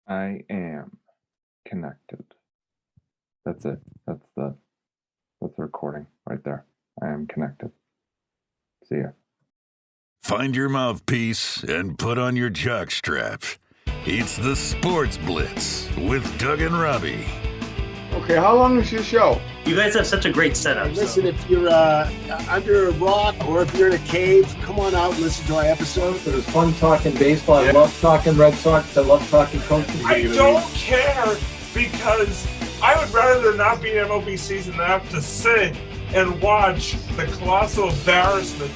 I am connected. That's it. That's the recording right there. I am connected. See ya. Find your mouthpiece and put on your jock strap. It's the Sports Blitz with Doug and Robbie. Okay, how long is your show? You guys have such a great setup. Hey, listen, if you're under a rock or if you're in a cave, come on out and listen to our episode. It was fun talking baseball. I love talking Red Sox. I love talking coaching. I don't care because I would rather not be in MLB season than have to sit and watch the colossal embarrassment.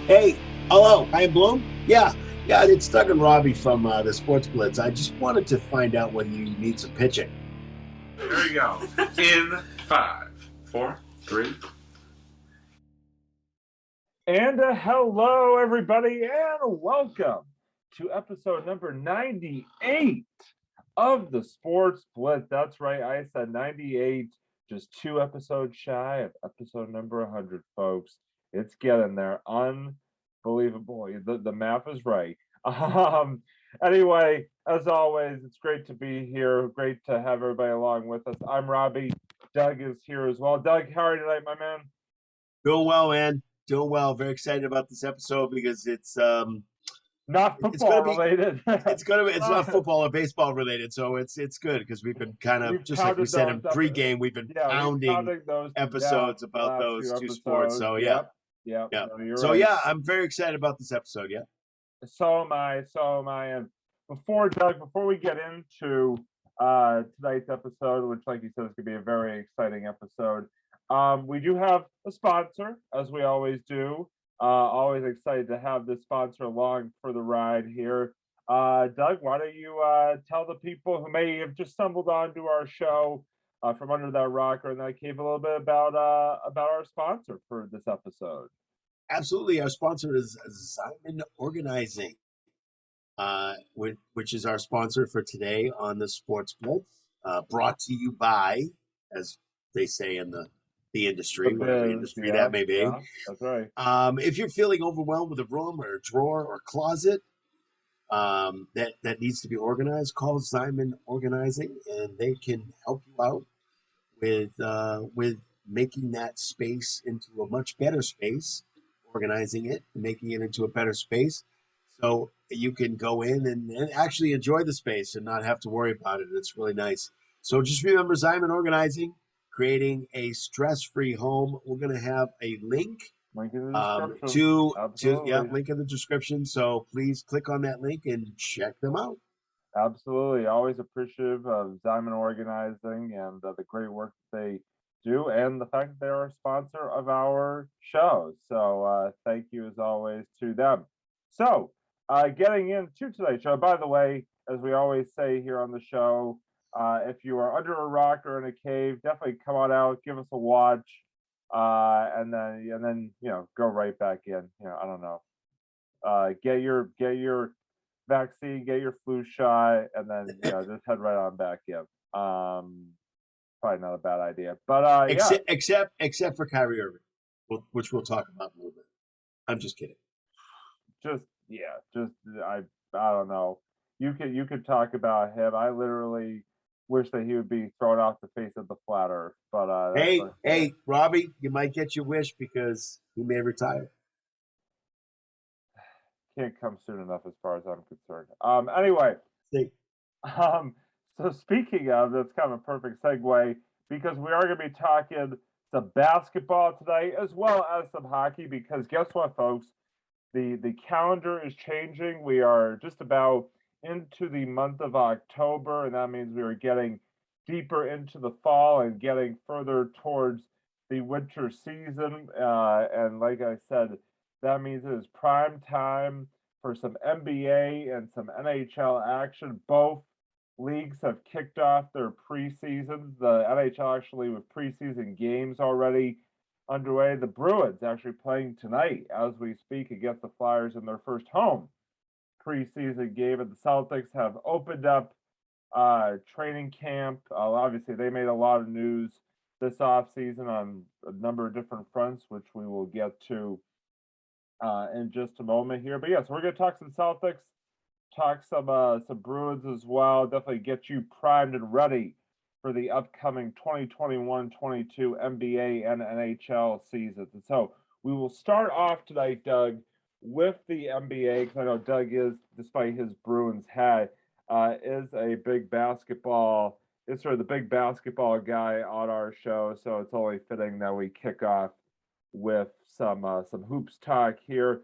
Hey, hello, I am Bloom. Yeah, it's Doug and Robbie from the Sports Blitz. I just wanted to find out whether you need some pitching. There you go. In 5, 4, 3. And hello, everybody, and welcome to episode number 98 of the Sports Blitz. That's right, I said 98, just 2 episodes shy of episode number 100, folks. It's getting there. Unbelievable. The math is right. Anyway, as always, it's great to be here. Great to have everybody along with us. I'm Robbie. Doug is here as well. Doug, how are you tonight, my man? Doing well, man. Doing well. Very excited about this episode because it's not football related. It's not football or baseball related, so it's good because we've been kind of just like we said in pregame, we've been pounding those episodes about those two sports. So yeah. So I'm very excited about this episode. Yeah. So am I. And before we get into tonight's episode, which, like you said, is going to be a very exciting episode, we do have a sponsor, as we always do. Always excited to have this sponsor along for the ride here. Doug, why don't you tell the people who may have just stumbled onto our show from under that rock or in that cave a little bit about our sponsor for this episode? Absolutely. Our sponsor is Simon Organizing, which is our sponsor for today on the Sports Blitz, brought to you by, as they say in the industry, whatever industry that may be. Yeah, that's right. If you're feeling overwhelmed with a room or a drawer or a closet that needs to be organized, call Simon Organizing, and they can help you out with making that space into a much better space, organizing it and making it into a better space so you can go in and actually enjoy the space and not have to worry about it. It's really nice. So just remember Simon Organizing, creating a stress-free home. We're going to have a link in the description. link in the description. So please click on that link and check them out. Absolutely. Always appreciative of Simon Organizing and the great work that they do and the fact that they're a sponsor of our show. So thank you as always to them. So getting into today's show, by the way, as we always say here on the show, if you are under a rock or in a cave, definitely come on out, give us a watch, and then go right back in. I don't know. Get your vaccine, get your flu shot, and then just head right on back in. Probably not a bad idea, but except for Kyrie Irving, which we'll talk about in a little bit. I'm just kidding. I don't know. You could talk about him. I literally wish that he would be thrown off the face of the flat earth. But hey, Robbie, you might get your wish because he may retire. Can't come soon enough, as far as I'm concerned. Anyway. So speaking of, that's kind of a perfect segue because we are going to be talking some basketball today as well as some hockey because guess what, folks? The calendar is changing. We are just about into the month of October, and that means we are getting deeper into the fall and getting further towards the winter season. And like I said, that means it is prime time for some NBA and some NHL action. Both leagues have kicked off their preseasons. The NHL actually with preseason games already underway. The Bruins actually playing tonight as we speak against the Flyers in their first home preseason game. And the Celtics have opened up training camp. Obviously, they made a lot of news this offseason on a number of different fronts, which we will get to in just a moment here. But yes, we're going to talk some Celtics. talk some Bruins as well. Definitely get you primed and ready for the upcoming 2021-22 NBA and NHL seasons. And so we will start off tonight, Doug, with the NBA, because I know Doug is, despite his Bruins hat, is a big basketball. Is sort of the big basketball guy on our show, so it's only fitting that we kick off with some hoops talk here.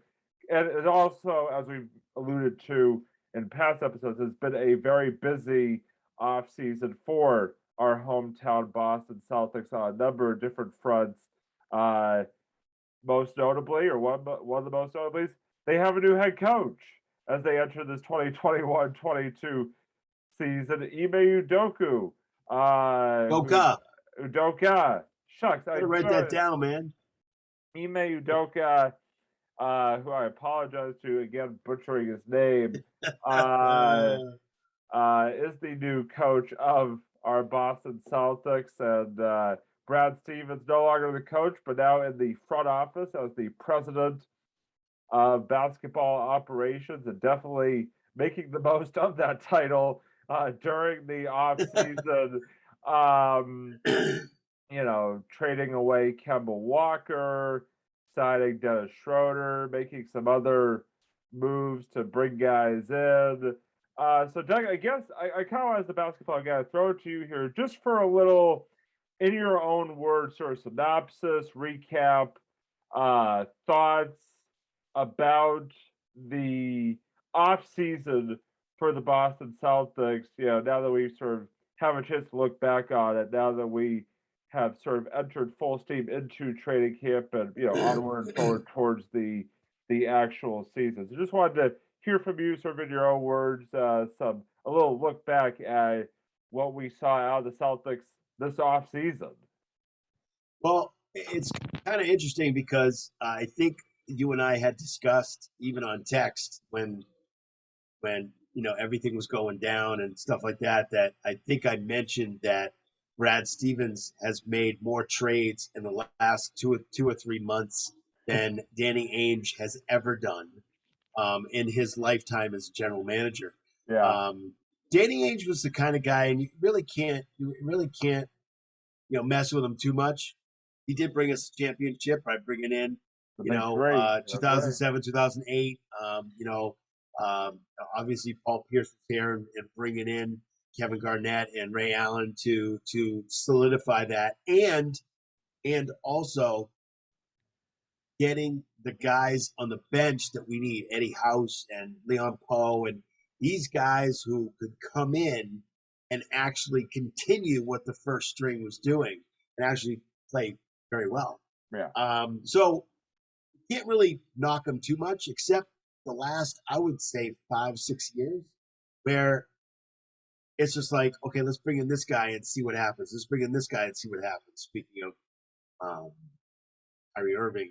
And it also, as we've alluded to in past episodes, has been a very busy offseason for our hometown Boston Celtics on a number of different fronts. Most notably, or one of the most notables, they have a new head coach as they enter this 2021-22 season. Ime Udoka. Udoka. Shucks, I gotta write that down, man. Ime Udoka, who I apologize to again butchering his name, is the new coach of our Boston Celtics, and Brad Stevens no longer the coach, but now in the front office as the president of basketball operations, and definitely making the most of that title during the off season. Trading away Kemba Walker, signing Dennis Schroeder, making some other moves to bring guys in. So, Doug, I guess I kind of, as the basketball guy, throw it to you here just for a little, in your own words, sort of synopsis, recap, thoughts about the off season for the Boston Celtics. Now that we sort of have a chance to look back on it, now that we have sort of entered full steam into training camp and onward and forward towards the actual season. So just wanted to hear from you, sort of in your own words, a little look back at what we saw out of the Celtics this off season. Well, it's kind of interesting because I think you and I had discussed even on text when everything was going down and stuff like that. That I think I mentioned that Brad Stevens has made more trades in the last two or 3 months than Danny Ainge has ever done in his lifetime as general manager. Yeah. Danny Ainge was the kind of guy, and you really can't mess with him too much. He did bring us a championship by bringing in 2007, 2008. Obviously Paul Pierce was there and bringing in Kevin Garnett and Ray Allen to solidify that, and also getting the guys on the bench that we need, Eddie House and Leon Poe, and these guys who could come in and actually continue what the first string was doing and actually play very well. Yeah. So you can't really knock them too much, except the last, I would say, 5-6 years, where it's just like, okay, let's bring in this guy and see what happens. Let's bring in this guy and see what happens. Speaking of Kyrie Irving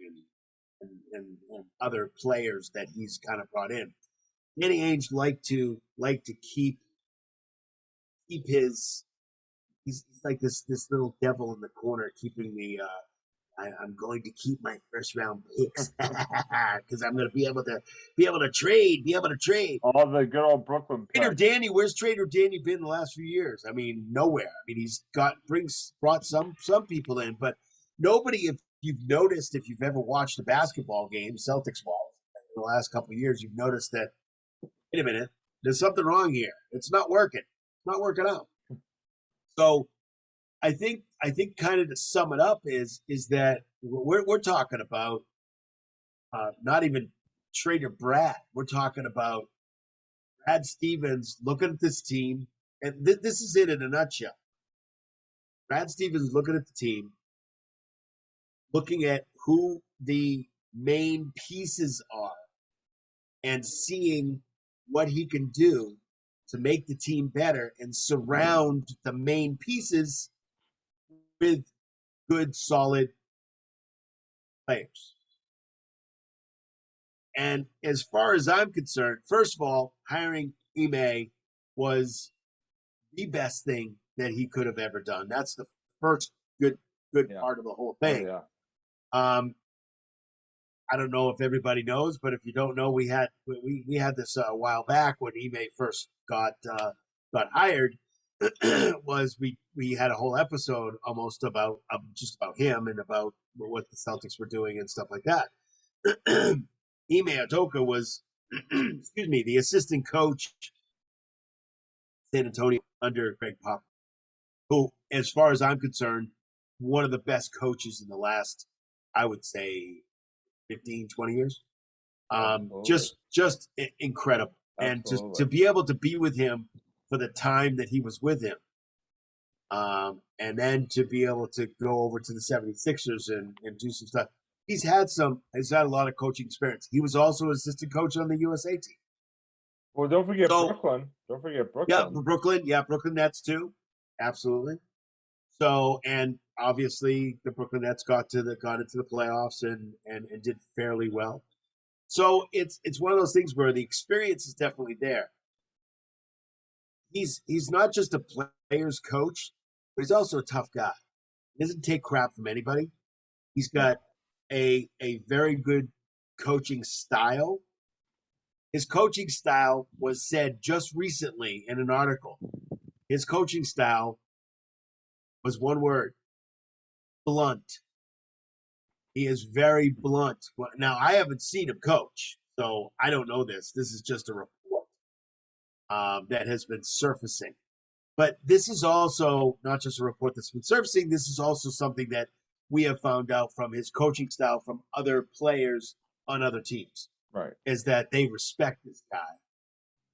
and other players that he's kind of brought in, Danny Ainge like to keep his. He's like this little devil in the corner, keeping the. I'm going to keep my first round picks because I'm going to be able to trade. All the good old Brooklyn picks. Where's Trader Danny been the last few years? I mean, nowhere. I mean, he's brought some people in, but nobody. If you've noticed, if you've ever watched a basketball game, Celtics ball, in the last couple of years, you've noticed that. Wait a minute, there's something wrong here. It's not working. It's not working out. So, I think kind of to sum it up is that we're talking about not even Trader Brad. We're talking about Brad Stevens looking at this team, and this is it in a nutshell. Brad Stevens looking at the team, looking at who the main pieces are, and seeing what he can do to make the team better and surround the main pieces with good, solid players. And as far as I'm concerned, first of all, hiring Ime was the best thing that he could have ever done. That's the first good part of the whole thing. Oh, yeah. I don't know if everybody knows, but if you don't know, we had this a while back when Ime first got hired. Was we had a whole episode almost about just about him and about what the Celtics were doing and stuff like that. Ime Udoka was, excuse me, the assistant coach San Antonio under Greg Popovich, who, as far as I'm concerned, one of the best coaches in the last, I would say, 15, 20 years. Just incredible. Absolutely. And to be able to be with him for the time that he was with him, and then to be able to go over to the 76ers and do some stuff. He's had a lot of coaching experience. He was also assistant coach on the USA team. Well, don't forget Brooklyn. Don't forget Brooklyn. Brooklyn Nets too. Absolutely. So, and obviously the Brooklyn Nets got into the playoffs and did fairly well. So it's one of those things where the experience is definitely there. He's not just a player's coach, but he's also a tough guy. He doesn't take crap from anybody. He's got a very good coaching style. His coaching style was said just recently in an article. His coaching style was one word: blunt. He is very blunt. Now, I haven't seen him coach, so I don't know this. This is just a report that has been surfacing. But this is also not just a report that's been surfacing. This is also something that we have found out from his coaching style from other players on other teams. Right. Is that they respect this guy.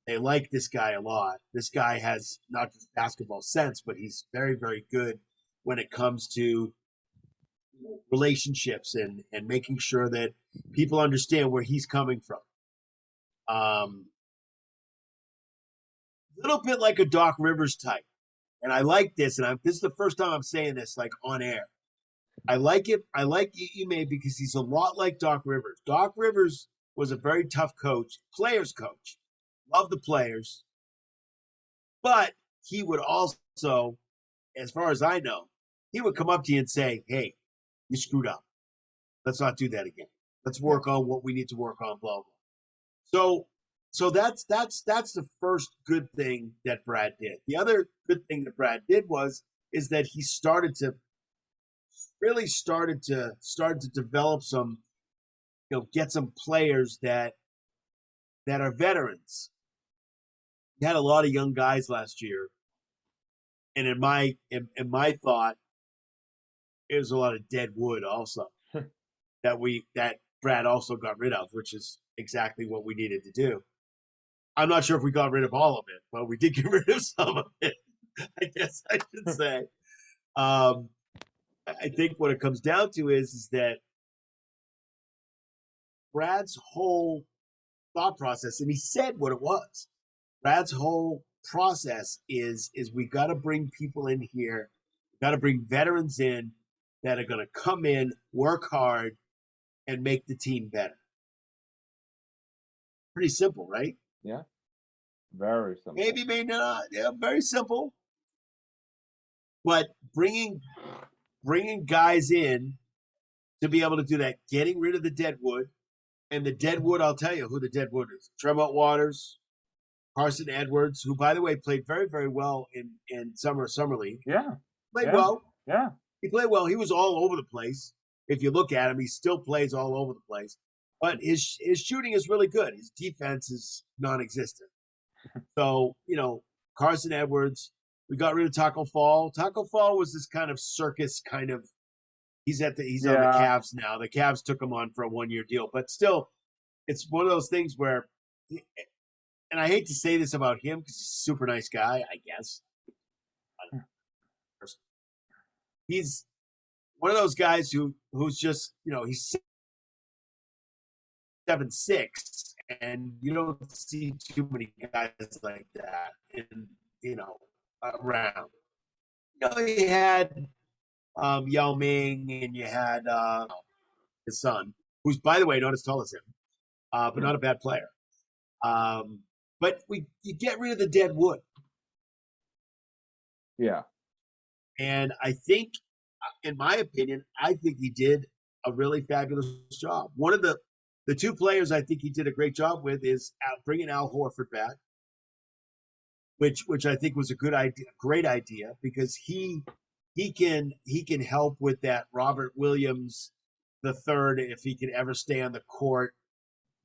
They like this guy a lot. This guy has not just basketball sense, but he's very, very good when it comes to relationships and making sure that people understand where he's coming from. A little bit like a Doc Rivers type. And I like this, and this is the first time I'm saying this like on air. I like it. I like Ime because he's a lot like Doc Rivers. Doc Rivers was a very tough coach, players coach. Love the players. But he would also, as far as I know, he would come up to you and say, hey, you screwed up. Let's not do that again. Let's work on what we need to work on, blah, blah. So that's the first good thing that Brad did. The other good thing that Brad did is that he started to develop some, get some players that are veterans. He had a lot of young guys last year. And in my thought, it was a lot of dead wood also that Brad also got rid of, which is exactly what we needed to do. I'm not sure if we got rid of all of it, but we did get rid of some of it, I guess I should say. I think what it comes down to is that Brad's whole thought process, and he said what it was. Brad's whole process is we got to bring people in here, we got to bring veterans in that are going to come in, work hard, and make the team better. Pretty simple, right? Yeah. Very simple. Maybe not. Yeah, very simple. But bringing guys in to be able to do that, getting rid of the deadwood, and the deadwood, I'll tell you who the deadwood is. Tremont Waters, Carson Edwards, who, by the way, played very, very well in Summer League. Yeah. Played well. Yeah. He played well. He was all over the place. If you look at him, he still plays all over the place. But his shooting is really good. His defense is non-existent. So, Carson Edwards, we got rid of Taco Fall. Taco Fall was this kind of circus kind of – he's on the Cavs now. The Cavs took him on for a one-year deal. But still, it's one of those things where – and I hate to say this about him because he's a super nice guy, I guess. He's one of those guys who's just, he's 7'6", and you don't see too many guys like that around. You had Yao Ming, and you had his son, who's, by the way, not as tall as him, but not a bad player. But you get rid of the dead wood. Yeah. And I think, in my opinion, he did a really fabulous job. One of the The two players I think he did a great job with is bringing Al Horford back, which I think was a good idea, great idea, because he can help with that Robert Williams the third, if he can ever stay on the court,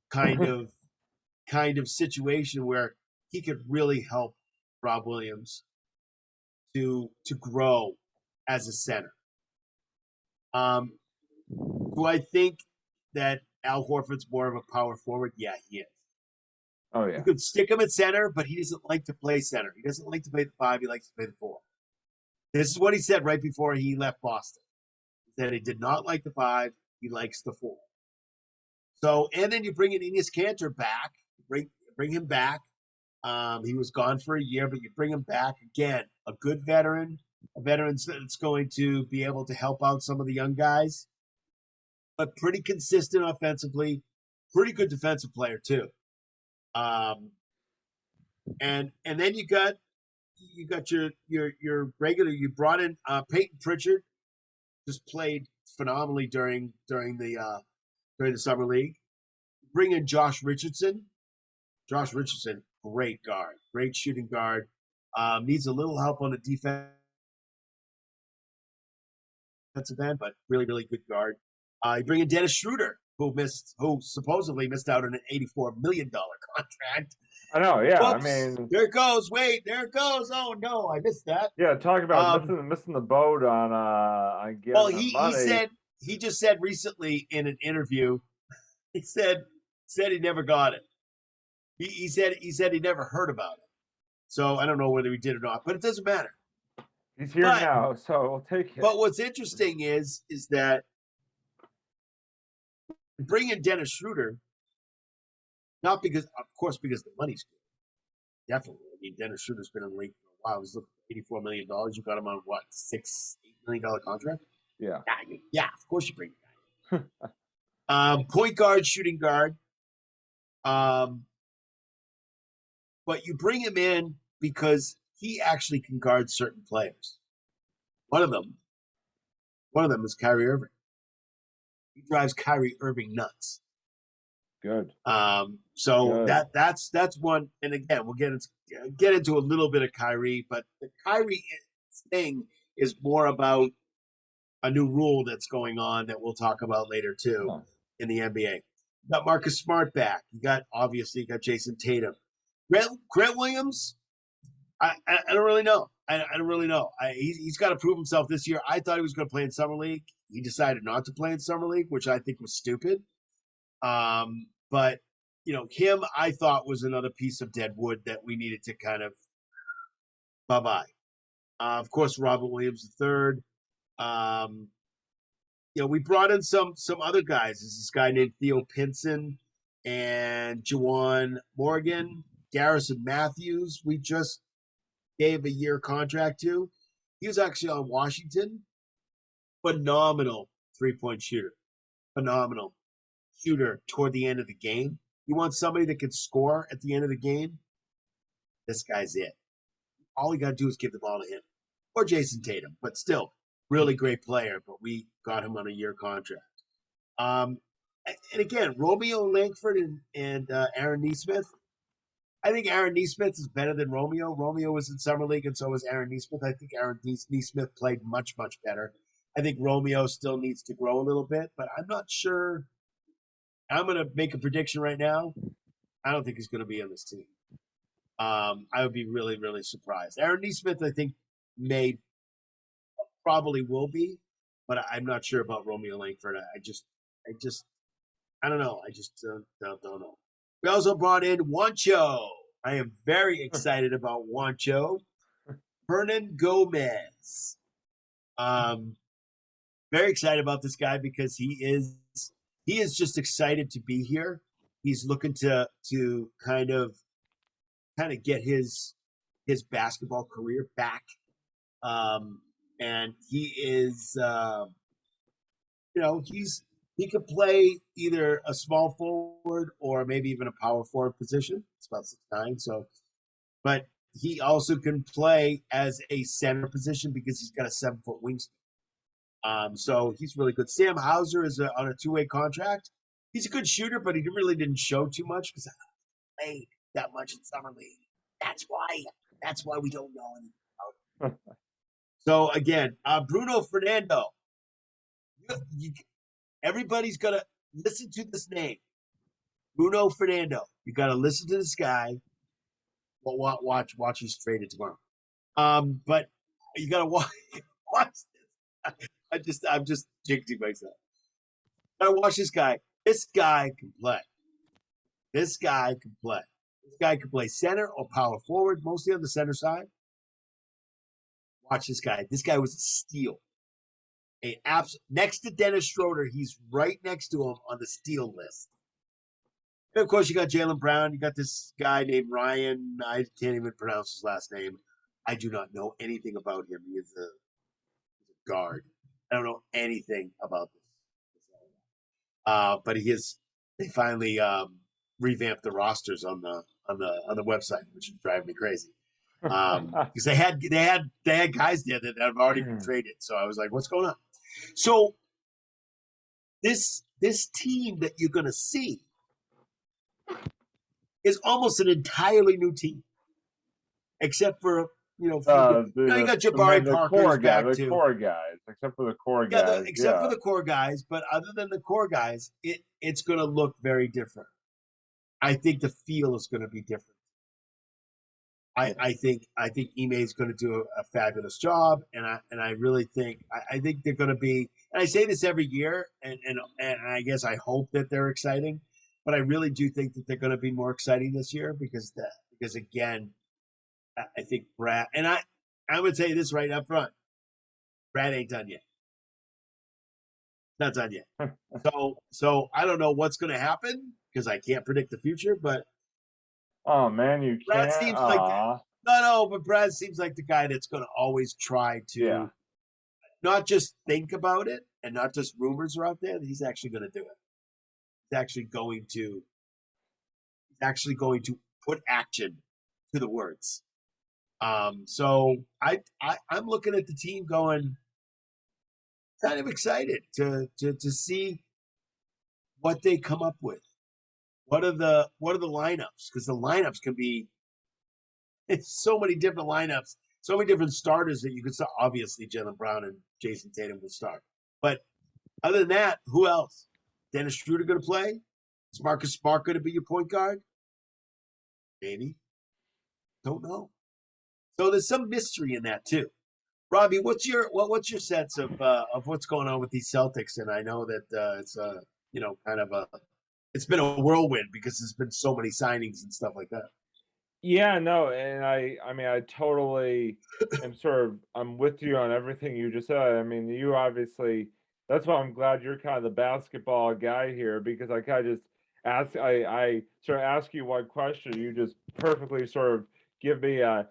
kind of situation where he could really help Rob Williams to grow as a center. Do I think that Al Horford's more of a power forward? Yeah, he is. Oh yeah. You could stick him at center, but he doesn't like to play center. He doesn't like to play the 5. He likes to play the 4. This is what he said right before he left Boston. He said he did not like the 5. He likes the 4. So, and then you bring in Enes Kanter back. Bring him back. He was gone for a year, but you bring him back again. A good veteran, a veteran that's going to be able to help out some of the young guys, but pretty consistent offensively. Pretty good defensive player too. And then you got your regular. You brought in Peyton Pritchard, just played phenomenally during the summer league. Bring in Josh Richardson. Josh Richardson, great guard, great shooting guard. Needs a little help on the defensive end, but really, really good guard. You bring in Dennis Schroeder, who supposedly missed out on an $84 million contract. I know, yeah. Whoops, I mean, there it goes. Wait, there it goes. Oh no, I missed that. yeah. Talk about missing the boat on getting Well, the money. he just said recently in an interview, he said he never got it. He said he never heard about it. So I don't know whether he did or not, but it doesn't matter. He's here now, so we'll take it. But what's interesting is that bring in Dennis Schroeder, not because, of course, because the money's good. Definitely. I mean, Dennis Schroeder's been in the league for a while. He's looking for $84 million. You got him on what, $6-8 million contract? Yeah. Yeah, of course you bring the guy. Point guard, shooting guard. But you bring him in because he actually can guard certain players. One of them is Kyrie Irving. He drives Kyrie Irving nuts. Good. So Good. that's one. And again, we'll get into a little bit of Kyrie, but the Kyrie thing is more about a new rule that's going on that we'll talk about later too in the NBA. You got Marcus Smart back. You got Jason Tatum. Grant Williams, I don't really know. I don't really know. He's got to prove himself this year. I thought he was going to play in Summer League. He decided not to play in Summer League, which I think was stupid. But, him I thought was another piece of dead wood that we needed to kind of bye-bye. Of course, Robert Williams III. We brought in some other guys. There's this guy named Theo Pinson and Juwan Morgan. Garrison Matthews, we just gave a year contract to. He was actually on Washington. Phenomenal three-point shooter. Phenomenal shooter toward the end of the game. You want somebody that can score at the end of the game? This guy's it. All you got to do is give the ball to him. Or Jason Tatum, but still, really great player, but we got him on a year contract. And again, Romeo Langford and Aaron Nesmith. I think Aaron Nesmith is better than Romeo. Romeo was in Summer League, and so was Aaron Nesmith. I think Aaron Nesmith played much, much better. I think Romeo still needs to grow a little bit, but I'm not sure. I'm going to make a prediction right now. I don't think he's going to be on this team. I would be really, really surprised. Aaron Nesmith, I think, probably will be, but I'm not sure about Romeo Langford. I don't know. I just don't know. We also brought in Juancho. I am very excited about Juancho. Vernon Gomez. Very excited about this guy because he is just excited to be here. He's looking to kind of get his basketball career back. And he is he could play either a small forward or maybe even a power forward position. It's about 6'9", so but he also can play as a center position because he's got a 7-foot wingspan. So he's really good. Sam Hauser is on a 2-way contract. He's a good shooter, but he really didn't show too much because I played that much in summer league. That's why we don't know anything about it. So again, Bruno Fernando. Everybody's gonna listen to this name, Bruno Fernando. You got to listen to this guy. Well, watch he's traded tomorrow. But you got to watch this. I'm just jinxing myself. I watch this guy. This guy can play. This guy can play center or power forward, mostly on the center side. Watch this guy. This guy was a steal. Next to Dennis Schroeder, he's right next to him on the steal list. And of course, you got Jaylen Brown. You got this guy named Ryan. I can't even pronounce his last name. I do not know anything about him. He is a guard. I don't know anything about this. But they finally revamped the rosters on the website, which is driving me crazy. Because they had guys there that have already been traded. So I was like, what's going on? So this team that you're gonna see is almost an entirely new team. Except for you got Jabari Parker's back too. The core guys, except for the core guys. Except for the core guys, but other than the core guys, it's going to look very different. I think the feel is going to be different. I think Ime is going to do a fabulous job, and I really think I think they're going to be. And I say this every year, and I guess I hope that they're exciting, but I really do think that they're going to be more exciting this year because again. I think Brad, and I would say this right up front, Brad ain't done yet. Not done yet. So I don't know what's going to happen because I can't predict the future. But oh man, you Brad can't. seems like but Brad seems like the guy that's going to always try to not just think about it and not just rumors are out there. He's actually going to do it. He's actually going to put action to the words. So I'm looking at the team going kind of excited to see what they come up with. What are the lineups? Because the lineups can be so many different lineups, so many different starters that you could start. Obviously, Jaylen Brown and Jason Tatum will start. But other than that, who else? Dennis Schroeder going to play? Is Marcus Smart going to be your point guard? Maybe. Don't know. So there's some mystery in that too. Robbie, what's your sense of what's going on with these Celtics? And I know that it's it's been a whirlwind because there's been so many signings and stuff like that. Yeah, no, and I totally I'm with you on everything you just said. I mean, you obviously that's why I'm glad you're kind of the basketball guy here because I kind of just I sort of ask you one question, you just perfectly sort of give me a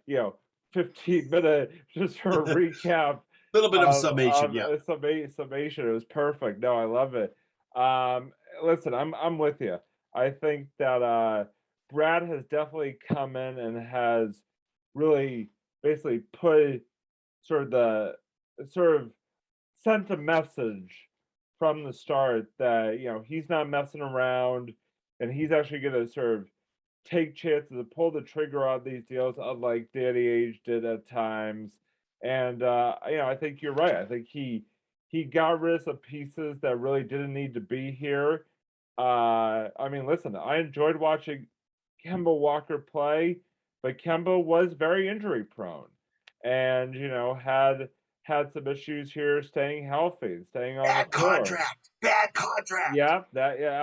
15-minute just sort of recap. A little bit of summation, yeah. Summation. It was perfect. No, I love it. Listen, I'm with you. I think that Brad has definitely come in and has really basically put sent a message from the start that he's not messing around and he's actually going to sort of take chances to pull the trigger on these deals, unlike Danny Ainge did at times. And I think you're right. I think he got rid of some pieces that really didn't need to be here. Listen, I enjoyed watching Kemba Walker play, but Kemba was very injury prone, and had some issues here staying healthy, staying on the floor. Bad contract. Yeah,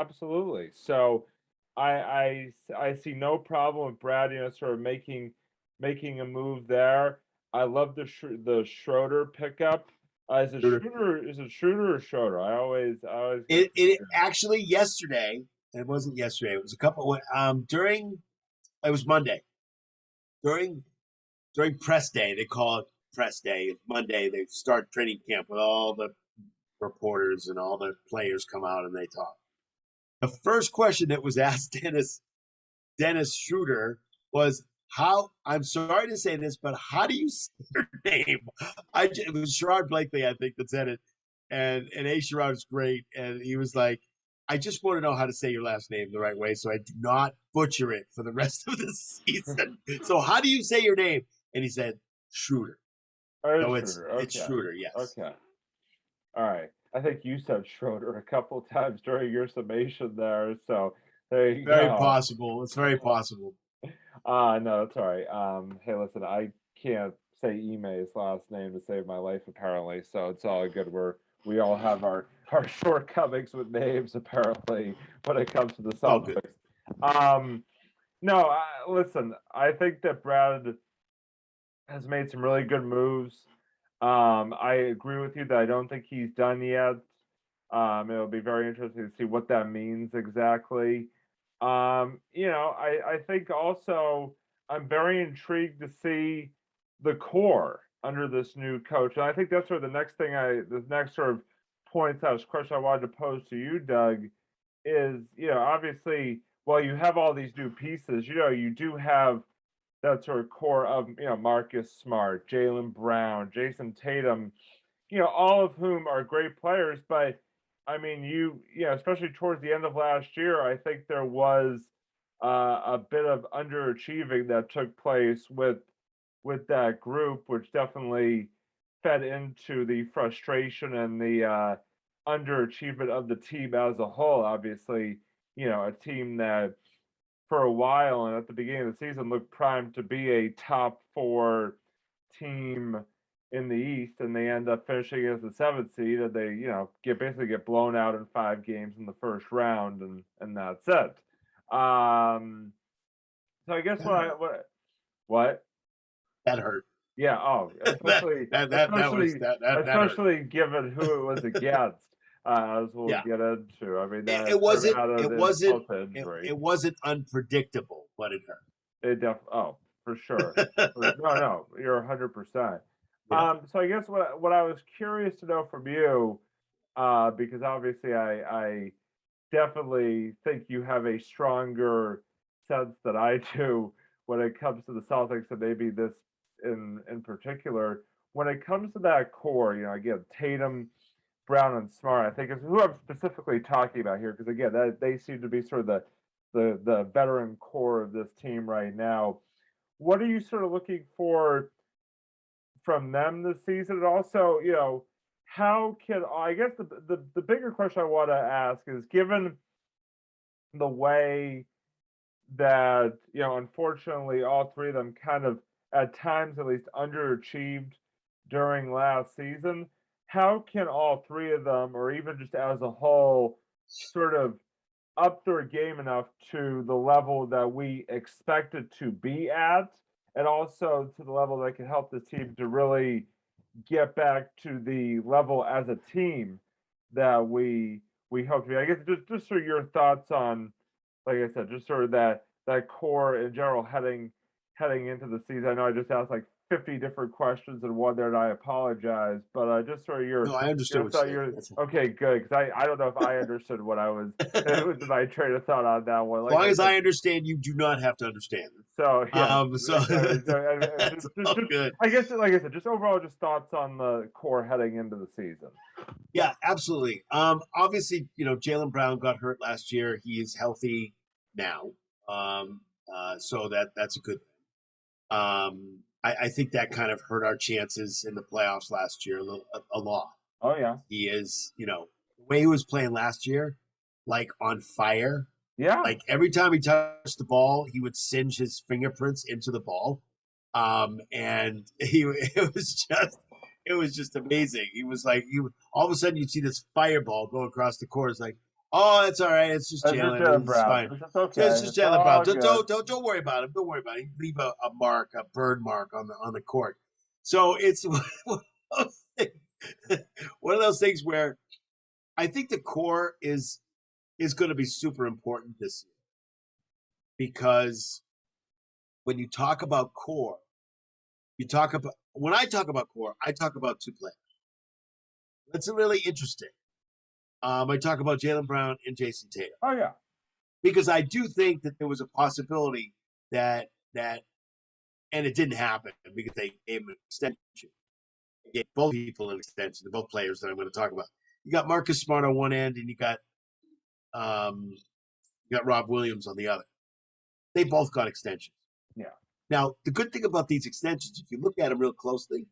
absolutely. So. I see no problem with Brad, sort of making a move there. I love the Schroeder pickup. Is it Schroeder or Schroeder? I always. It actually yesterday. It wasn't yesterday. It was a couple. It was Monday. During press day, they call it press day. Monday, they start training camp with all the reporters and all the players come out and they talk. The first question that was asked Dennis Schroeder was, I'm sorry to say this, but how do you say your name? It was Sherrod Blakely, I think, that said it. And A. Sherrod was great. And he was like, I just want to know how to say your last name the right way so I do not butcher it for the rest of the season. So how do you say your name? And he said, Schroeder. No, it's Schroeder, yes. Okay. All right. I think you said Schroeder a couple times during your summation there, so there you Very go. possible. It's very possible. No, that's all right. Hey, listen, I can't say Ime's last name to save my life apparently, so it's all good. We all have our shortcomings with names apparently when it comes to the all good. Celtics. No, listen, I think that Brad has made some really good moves. I agree with you that I don't think he's done yet. It'll be very interesting to see what that means exactly. I think also I'm very intrigued to see the core under this new coach. And I think that's sort of the next sort of question I wanted to pose to you, Doug, is, obviously, while you have all these new pieces, you do have that sort of core of, Marcus Smart, Jaylen Brown, Jason Tatum, all of whom are great players. But I mean, especially towards the end of last year, I think there was a bit of underachieving that took place with that group, which definitely fed into the frustration and the underachievement of the team as a whole. Obviously, a team that for a while and at the beginning of the season looked primed to be a top 4 team in the East, and they end up finishing as the 7th seed, and they basically get blown out in 5 games in the first round, and that's it. So I guess what that hurt. Yeah. Oh, especially especially given who it was against. As we'll get into. I mean, it wasn't unpredictable, but it hurt. For sure. No, you're 100%. So I guess what I was curious to know from you, because obviously I definitely think you have a stronger sense than I do when it comes to the Celtics, and maybe this in particular. When it comes to that core, again, Tatum, Brown, and Smart, I think is who I'm specifically talking about here, because again, they seem to be sort of the veteran core of this team right now. What are you sort of looking for from them this season? And also, how can, I guess the bigger question I want to ask is, given the way that, unfortunately all 3 of them kind of at times at least underachieved during last season, how can all 3 of them, or even just as a whole, sort of up their game enough to the level that we expect it to be at, and also to the level that can help this team to really get back to the level as a team that we hope to be? I guess just sort of your thoughts on, like I said, just sort of that core in general heading into the season. I know I just asked like 50 different questions in one there, and I apologize, but just sort of your. No, I understood what you're saying. Okay, good, because I don't know if I understood what I was. It was my train of thought on that one. Like, as long as I understand, you do not have to understand. So yeah, that's good. I guess, like I said, just overall, just thoughts on the core heading into the season. Yeah, absolutely. Obviously, Jaylen Brown got hurt last year. He is healthy now, so that's a good thing. I think that kind of hurt our chances in the playoffs last year a lot. Oh yeah, he is. The way he was playing last year, like on fire. Yeah. Like every time he touched the ball, he would singe his fingerprints into the ball, and it was just amazing. He was like, all of a sudden you'd see this fireball go across the court. It's like, oh, it's all right. It's just Jaylen. It's fine. Okay. It's just Jaylen Brown. Don't worry about him. Don't worry about it. He leave a burn mark on the court. So it's one of those things where I think the core is going to be super important this year, because when you talk about core, when I talk about core, I talk about 2 players. That's really interesting. I talk about Jaylen Brown and Jason Tatum. Oh yeah, because I do think that there was a possibility that and it didn't happen because they gave him an extension. They gave both people an extension, both players that I'm going to talk about. You got Marcus Smart on one end, and you got You got Rob Williams on the other. They both got extensions. Yeah. Now, the good thing about these extensions, if you look at them real closely,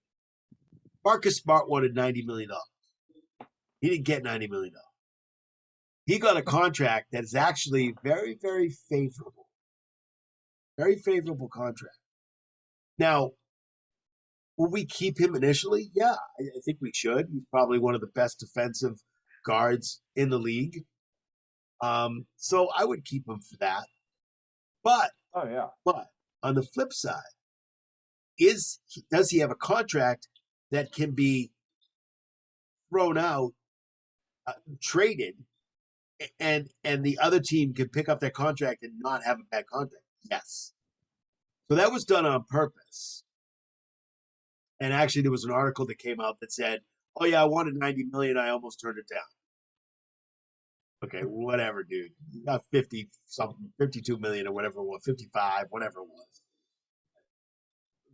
Marcus Smart wanted $90 million. He didn't get $90 million. He got a contract that is actually very, very favorable. Very favorable contract. Now, will we keep him initially? Yeah, I think we should. He's probably one of the best defensive guards in the league. So I would keep him for that. But on the flip side, does he have a contract that can be thrown out, traded, and the other team can pick up that contract and not have a bad contract? Yes. So that was done on purpose. And actually, there was an article that came out that said, "Oh yeah, I wanted $90 million. I almost turned it down." Okay, whatever, dude. You got 50-something, 52 million or whatever it was, 55, whatever it was.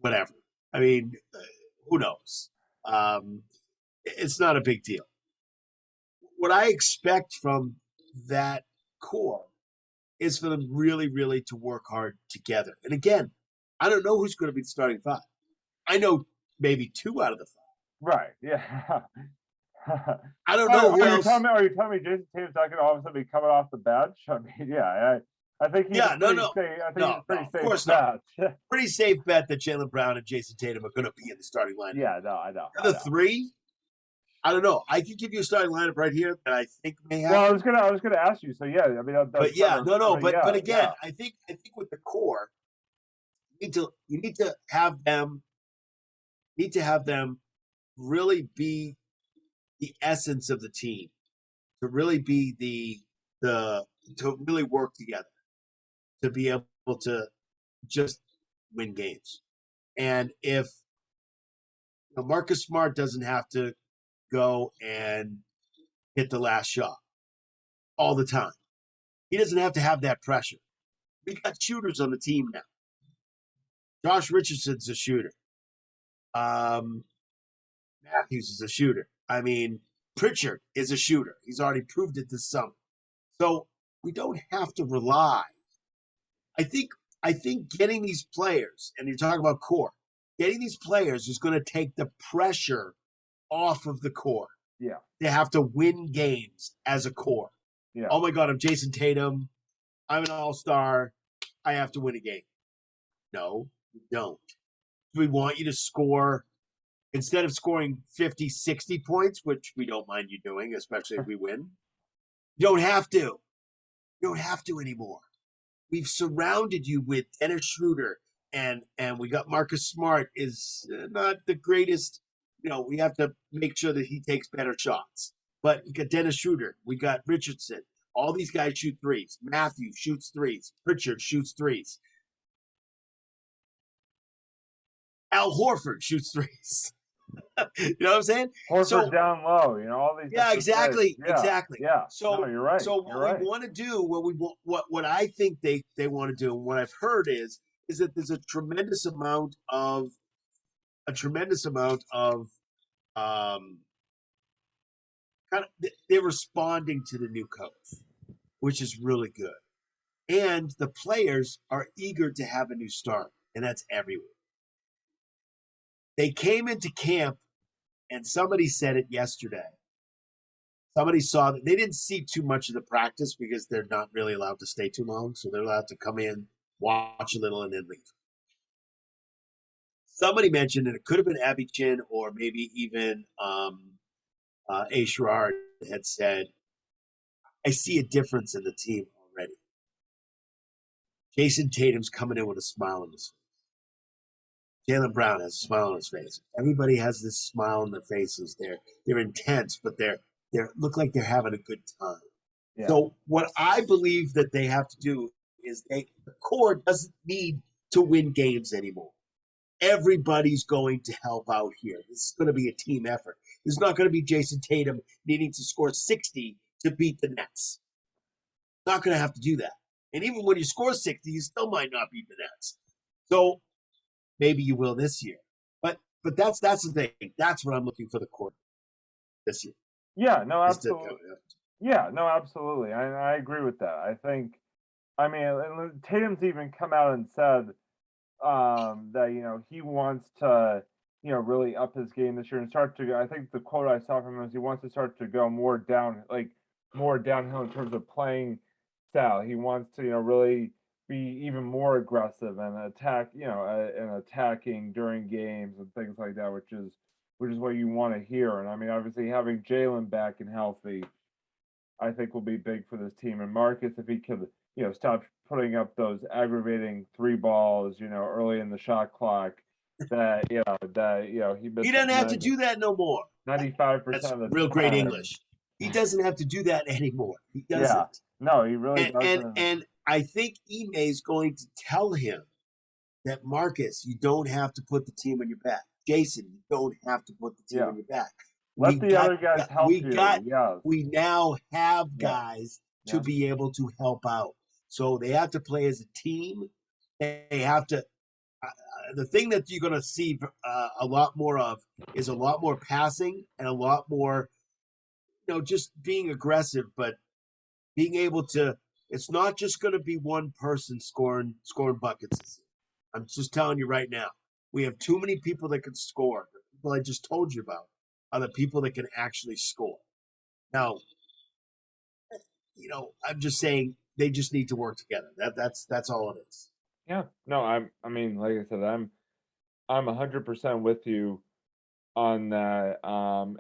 Whatever. I mean, who knows? It's not a big deal. What I expect from that core is for them really, really to work hard together. And again, I don't know who's going to be the starting five. I know maybe 2 out of the 5. Right. Yeah. I don't know who else. Are you telling me Jason Tatum's not going to all of a sudden be coming off the bench? I mean, yeah, I think he's pretty safe bet. Pretty safe bet that Jaylen Brown and Jason Tatum are going to be in the starting lineup. Yeah, no, I know. The 3, I don't know. I can give you a starting lineup right here that I think may have. Well, I was gonna ask you. So yeah, I mean, but again, I think with the core, you need to have them really be the essence of the team, to really be to really work together, to be able to just win games. And if Marcus Smart doesn't have to go and hit the last shot all the time, he doesn't have to have that pressure. We got shooters on the team now. Josh Richardson's a shooter. Matthews is a shooter. I mean, Pritchard is a shooter. He's already proved it this summer. So we don't have to rely. I think getting these players, and you're talking about core, getting these players is going to take the pressure off of the core. Yeah. They have to win games as a core. Yeah. Oh my God, I'm Jason Tatum. I'm an all-star. I have to win a game. No, you don't. We want you to score. Instead of scoring 50, 60 points, which we don't mind you doing, especially if we win, you don't have to. You don't have to anymore. We've surrounded you with Dennis Schroeder, and we got Marcus Smart is not the greatest. We have to make sure that he takes better shots. But we got Dennis Schroeder. We got Richardson. All these guys shoot threes. Matthews shoots threes. Pritchard shoots threes. Al Horford shoots threes. You know what I'm saying? Horford down low, all these. Yeah, exactly, exactly. Yeah. So no, you're right. So what we want to do, what I think they want to do, and what I've heard is that there's a tremendous amount of they're responding to the new coach, which is really good, and the players are eager to have a new start, and that's everywhere. They came into camp, and somebody said it yesterday. Somebody saw that they didn't see too much of the practice because they're not really allowed to stay too long. So they're allowed to come in, watch a little, and then leave. Somebody mentioned, and it could have been Abby Chin or maybe even A. Sherrard had said, I see a difference in the team already. Jason Tatum's coming in with a smile on his face. Jaylen Brown has a smile on his face. Everybody has this smile on their faces. They're intense, but they look like they're having a good time. Yeah. So what I believe that they have to do is the core doesn't need to win games anymore. Everybody's going to help out here. This is going to be a team effort. It's not going to be Jason Tatum needing to score 60 to beat the Nets. Not going to have to do that. And even when you score 60, you still might not beat the Nets. So maybe you will this year. But that's the thing. That's what I'm looking for the core this year. Yeah, no, absolutely. Yeah, no, absolutely. I agree with that. I think, I mean, and Tatum's even come out and said that he wants to really up his game this year and start to. I think the quote I saw from him was he wants to start to go more down, like more downhill in terms of playing style. He wants to really be even more aggressive and attack, and attacking during games and things like that, which is what you want to hear. And I mean, obviously having Jalen back and healthy, I think will be big for this team. And Marcus, if he could, stop putting up those aggravating three balls, early in the shot clock, he He doesn't have to do that no more. 95% That's of the real great time. English. He doesn't have to do that anymore. He doesn't. Yeah. No, he really doesn't. And I think Ime is going to tell him that, Marcus, you don't have to put the team on your back. Jason, you don't have to put the team on your back. Let the other guys help you. We now have guys to be able to help out. So they have to play as a team. They have to. The thing that you're going to see a lot more of is a lot more passing and a lot more, just being aggressive, but being able to. It's not just going to be one person scoring buckets. I'm just telling you right now. We have too many people that can score. The people I just told you about are the people that can actually score. Now, I'm just saying they just need to work together. That's all it is. Yeah. No, I mean, like I said, I'm 100% with you on that. And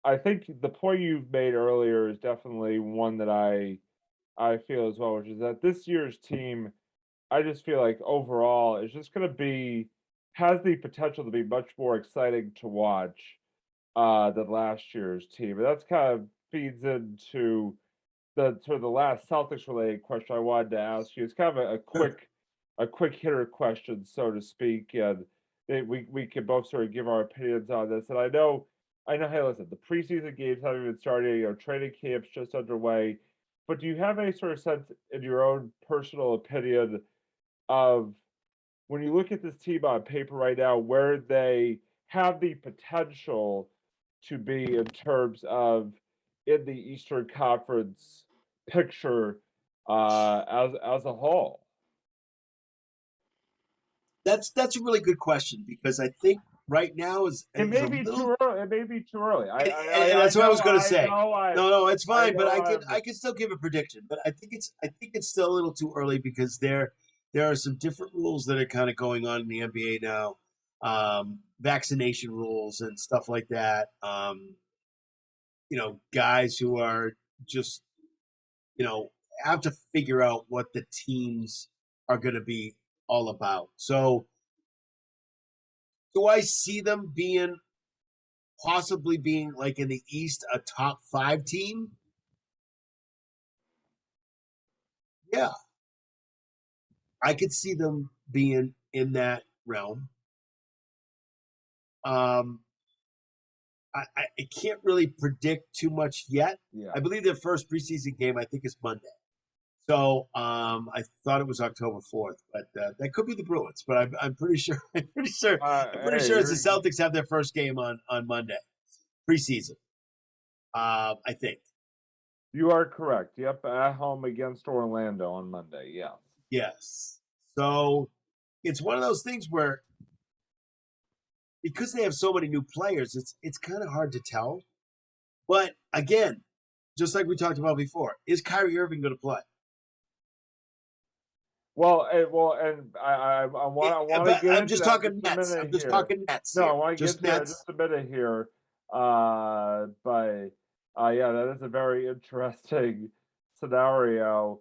I think the point you've made earlier is definitely one that I feel as well, which is that this year's team, I just feel like overall is just going to has the potential to be much more exciting to watch than last year's team. And that's kind of feeds into the last Celtics related question I wanted to ask you. It's kind of a quick hitter question, so to speak, and we can both sort of give our opinions on this. And I know. Hey, listen, the preseason games haven't even started. Training camp's just underway. But do you have any sort of sense, in your own personal opinion, of when you look at this team on paper right now, where they have the potential to be in terms of in the Eastern Conference picture as a whole? That's a really good question, because I think right now it may be too early. It may be too early. And that's what I was going to say. No, it's fine, but I can still give a prediction. But I think it's still a little too early, because there are some different rules that are kind of going on in the NBA now, vaccination rules and stuff like that. Guys who are just have to figure out what the teams are going to be all about. So, do I see them possibly being like in the East, a top 5 team? Yeah. I could see them being in that realm. I can't really predict too much yet. Yeah. I believe their first preseason game, I think, is Monday. So I thought it was October 4th, but that could be the Bruins. But I'm pretty sure. I'm pretty sure it's the Celtics have their first game on Monday, preseason. I think. You are correct. Yep, at home against Orlando on Monday. Yeah. Yes. So it's one of those things where, because they have so many new players, it's kind of hard to tell. But again, just like we talked about before, is Kyrie Irving going to play? Well, and I want to get. I'm just talking Nets. I'm just talking Nets. No, I want to get to that just a minute here. But yeah, that is a very interesting scenario.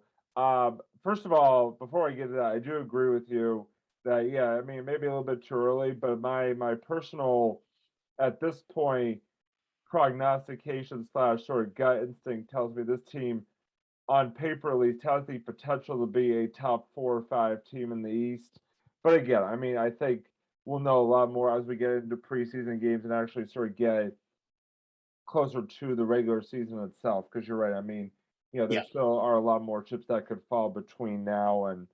First of all, before I get to that, I do agree with you that I mean, maybe a little bit too early, but my personal, at this point, prognostication / sort of gut instinct tells me this team, on paper at least, has the potential to be a top 4 or 5 team in the East. But again, I mean, I think we'll know a lot more as we get into preseason games and actually sort of get closer to the regular season itself. Because you're right. I mean, there still are a lot more chips that could fall between now and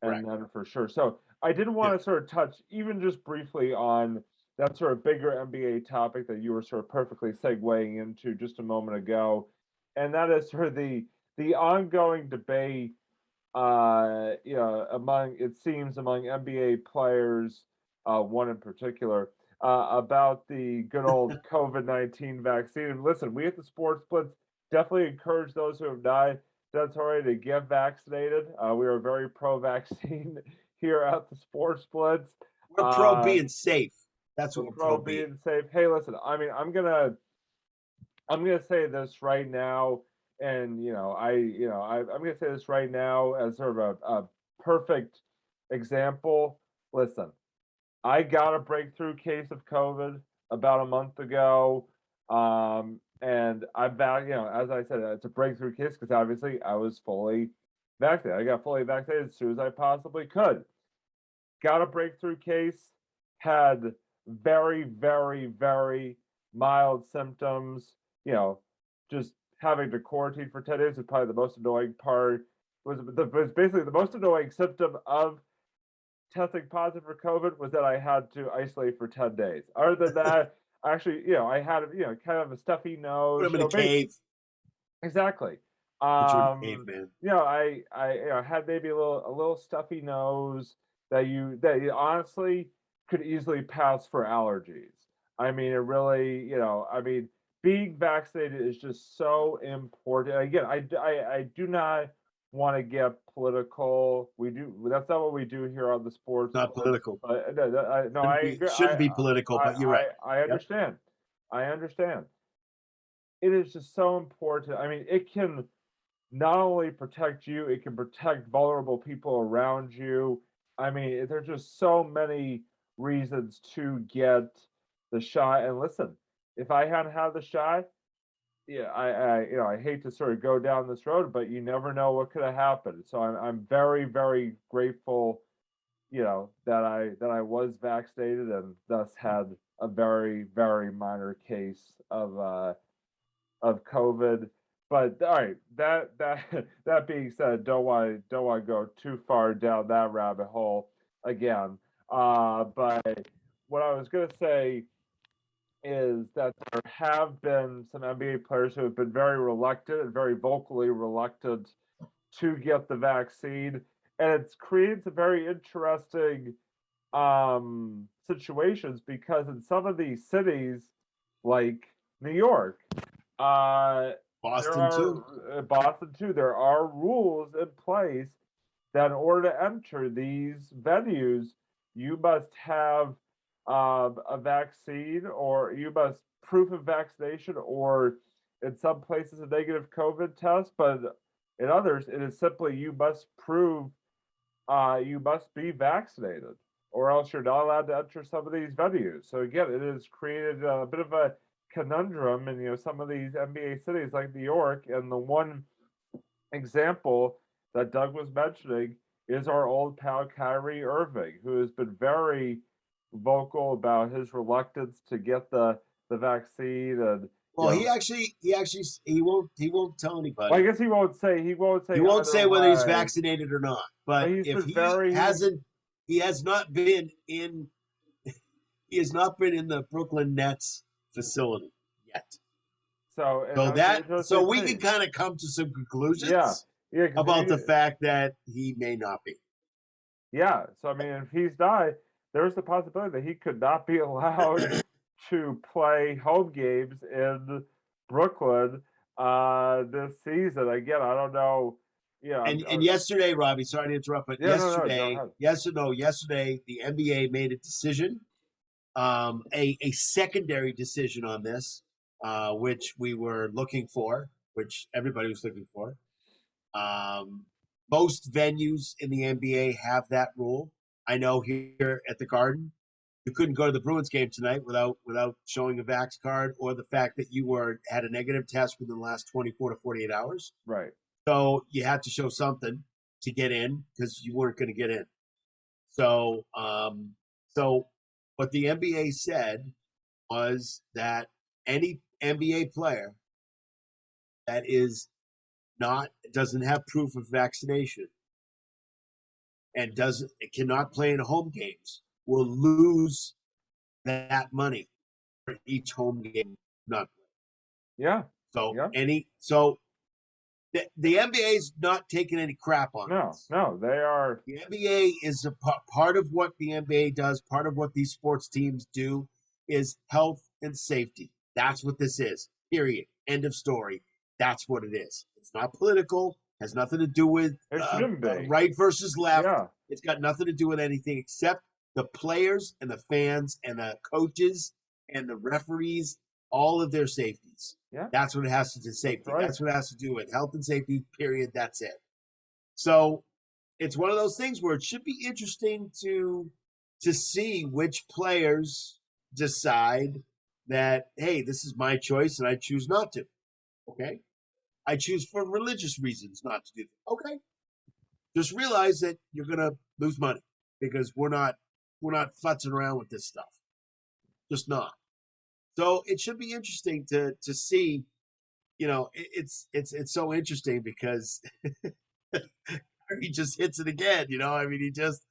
then for sure. So I did want to sort of touch even just briefly on that sort of bigger NBA topic that you were sort of perfectly segueing into just a moment ago, and that is sort of the ongoing debate, among NBA players, one in particular, about the good old COVID-19 vaccine. And listen, we at the Sports Blitz definitely encourage those who have died to get vaccinated. We are very pro-vaccine here at the Sports Blitz. We're pro being safe. That's what we're pro being safe. Hey, listen, I mean, I'm gonna say this right now, and I'm gonna say this right now as sort of a perfect example. Listen, I got a breakthrough case of COVID about a month ago, and I'm back. As I said, it's a breakthrough case because obviously I was fully vaccinated. I got fully vaccinated as soon as I possibly could. Got a breakthrough case, had very, very, very mild symptoms. Just having to quarantine for 10 days was probably the most annoying part. Was basically the most annoying symptom of testing positive for COVID was that I had to isolate for 10 days. Other than that, actually, I had, kind of a stuffy nose. Put him in a cave. Exactly. Put you in a cave, man. I had maybe a little stuffy nose that you honestly could easily pass for allergies. I mean, it really, being vaccinated is just so important. Again, I do not want to get political. That's not what we do here on the Sports. Not political. I shouldn't be political, but you're right. I understand. Yep. I understand. It is just so important. I mean, it can not only protect you, it can protect vulnerable people around you. I mean, there's just so many reasons to get the shot. And listen, if I hadn't had the shot, I hate to sort of go down this road, but you never know what could have happened. So I'm very, very grateful, that I was vaccinated and thus had a very, very minor case of COVID. But all right, that being said, don't want to go too far down that rabbit hole again. But what I was going to say is that there have been some NBA players who have been very reluctant and very vocally reluctant to get the vaccine, and it's created some very interesting situations because in some of these cities, like New York, Boston too, there are rules in place that in order to enter these venues, you must have a vaccine, or you must proof of vaccination, or in some places a negative COVID test, but in others it is simply you must prove you must be vaccinated, or else you're not allowed to enter some of these venues. So again, it has created a bit of a conundrum in some of these NBA cities like New York. And the one example that Doug was mentioning is our old pal Kyrie Irving, who has been very vocal about his reluctance to get the vaccine. And he won't tell anybody. Well, I guess he won't say whether he's vaccinated or not. But if he has not been in the Brooklyn Nets facility yet. So we can kind of come to some conclusions about the fact that he may not be. Yeah. So I mean, if he's not, there's the possibility that he could not be allowed to play home games in Brooklyn this season. Again, I don't know. Yeah. And yesterday, Robbie, sorry to interrupt, but yesterday the NBA made a decision, a secondary decision on this, which we were looking for, which everybody was looking for. Most venues in the NBA have that rule. I know here at the Garden, you couldn't go to the Bruins game tonight without showing a Vax card or the fact that you had a negative test within the last 24 to 48 hours. Right. So you had to show something to get in because you weren't going to get in. So what the NBA said was that any NBA player that doesn't have proof of vaccination and cannot play in home games will lose that money for each home game not played. Yeah. So Yeah. the NBA is not taking any crap on this. No, they are. The NBA is a part of what the NBA does. Part of what these sports teams do is health and safety. That's what this is. Period. End of story. That's what it is. It's not political. Has nothing to do with It shouldn't be. right versus left. Yeah. It's got nothing to do with anything except the players and the fans and the coaches and the referees, all of their safeties. Yeah. That's what it has to do. Safety. That's right. That's what it has to do with health and safety. Period. That's it. So it's one of those things where it should be interesting to see which players decide that, hey, this is my choice and I choose not to. Okay. I choose for religious reasons not to do that. Okay. Just realize that you're gonna lose money because we're not futzing around with this stuff. Just not. So it should be interesting to see. You know, it's so interesting because he just hits it again. You know, I mean, he just,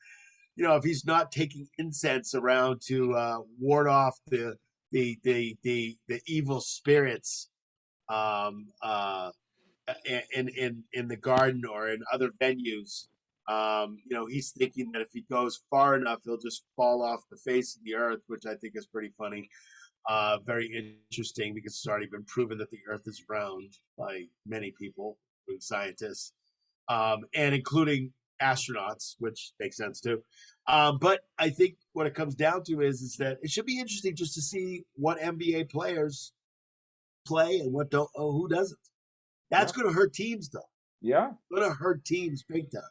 you know, if he's not taking incense around to ward off the evil spirits, in the garden or in other venues, you know, he's thinking that if he goes far enough, he'll just fall off the face of the earth, which I think is pretty funny. Very interesting because it's already been proven that the earth is round by many people, including scientists, and including astronauts, which makes sense too. But I think what it comes down to is that it should be interesting just to see what NBA players play and what don't, who doesn't. That's going to hurt teams, though. Yeah. Going to hurt teams big time.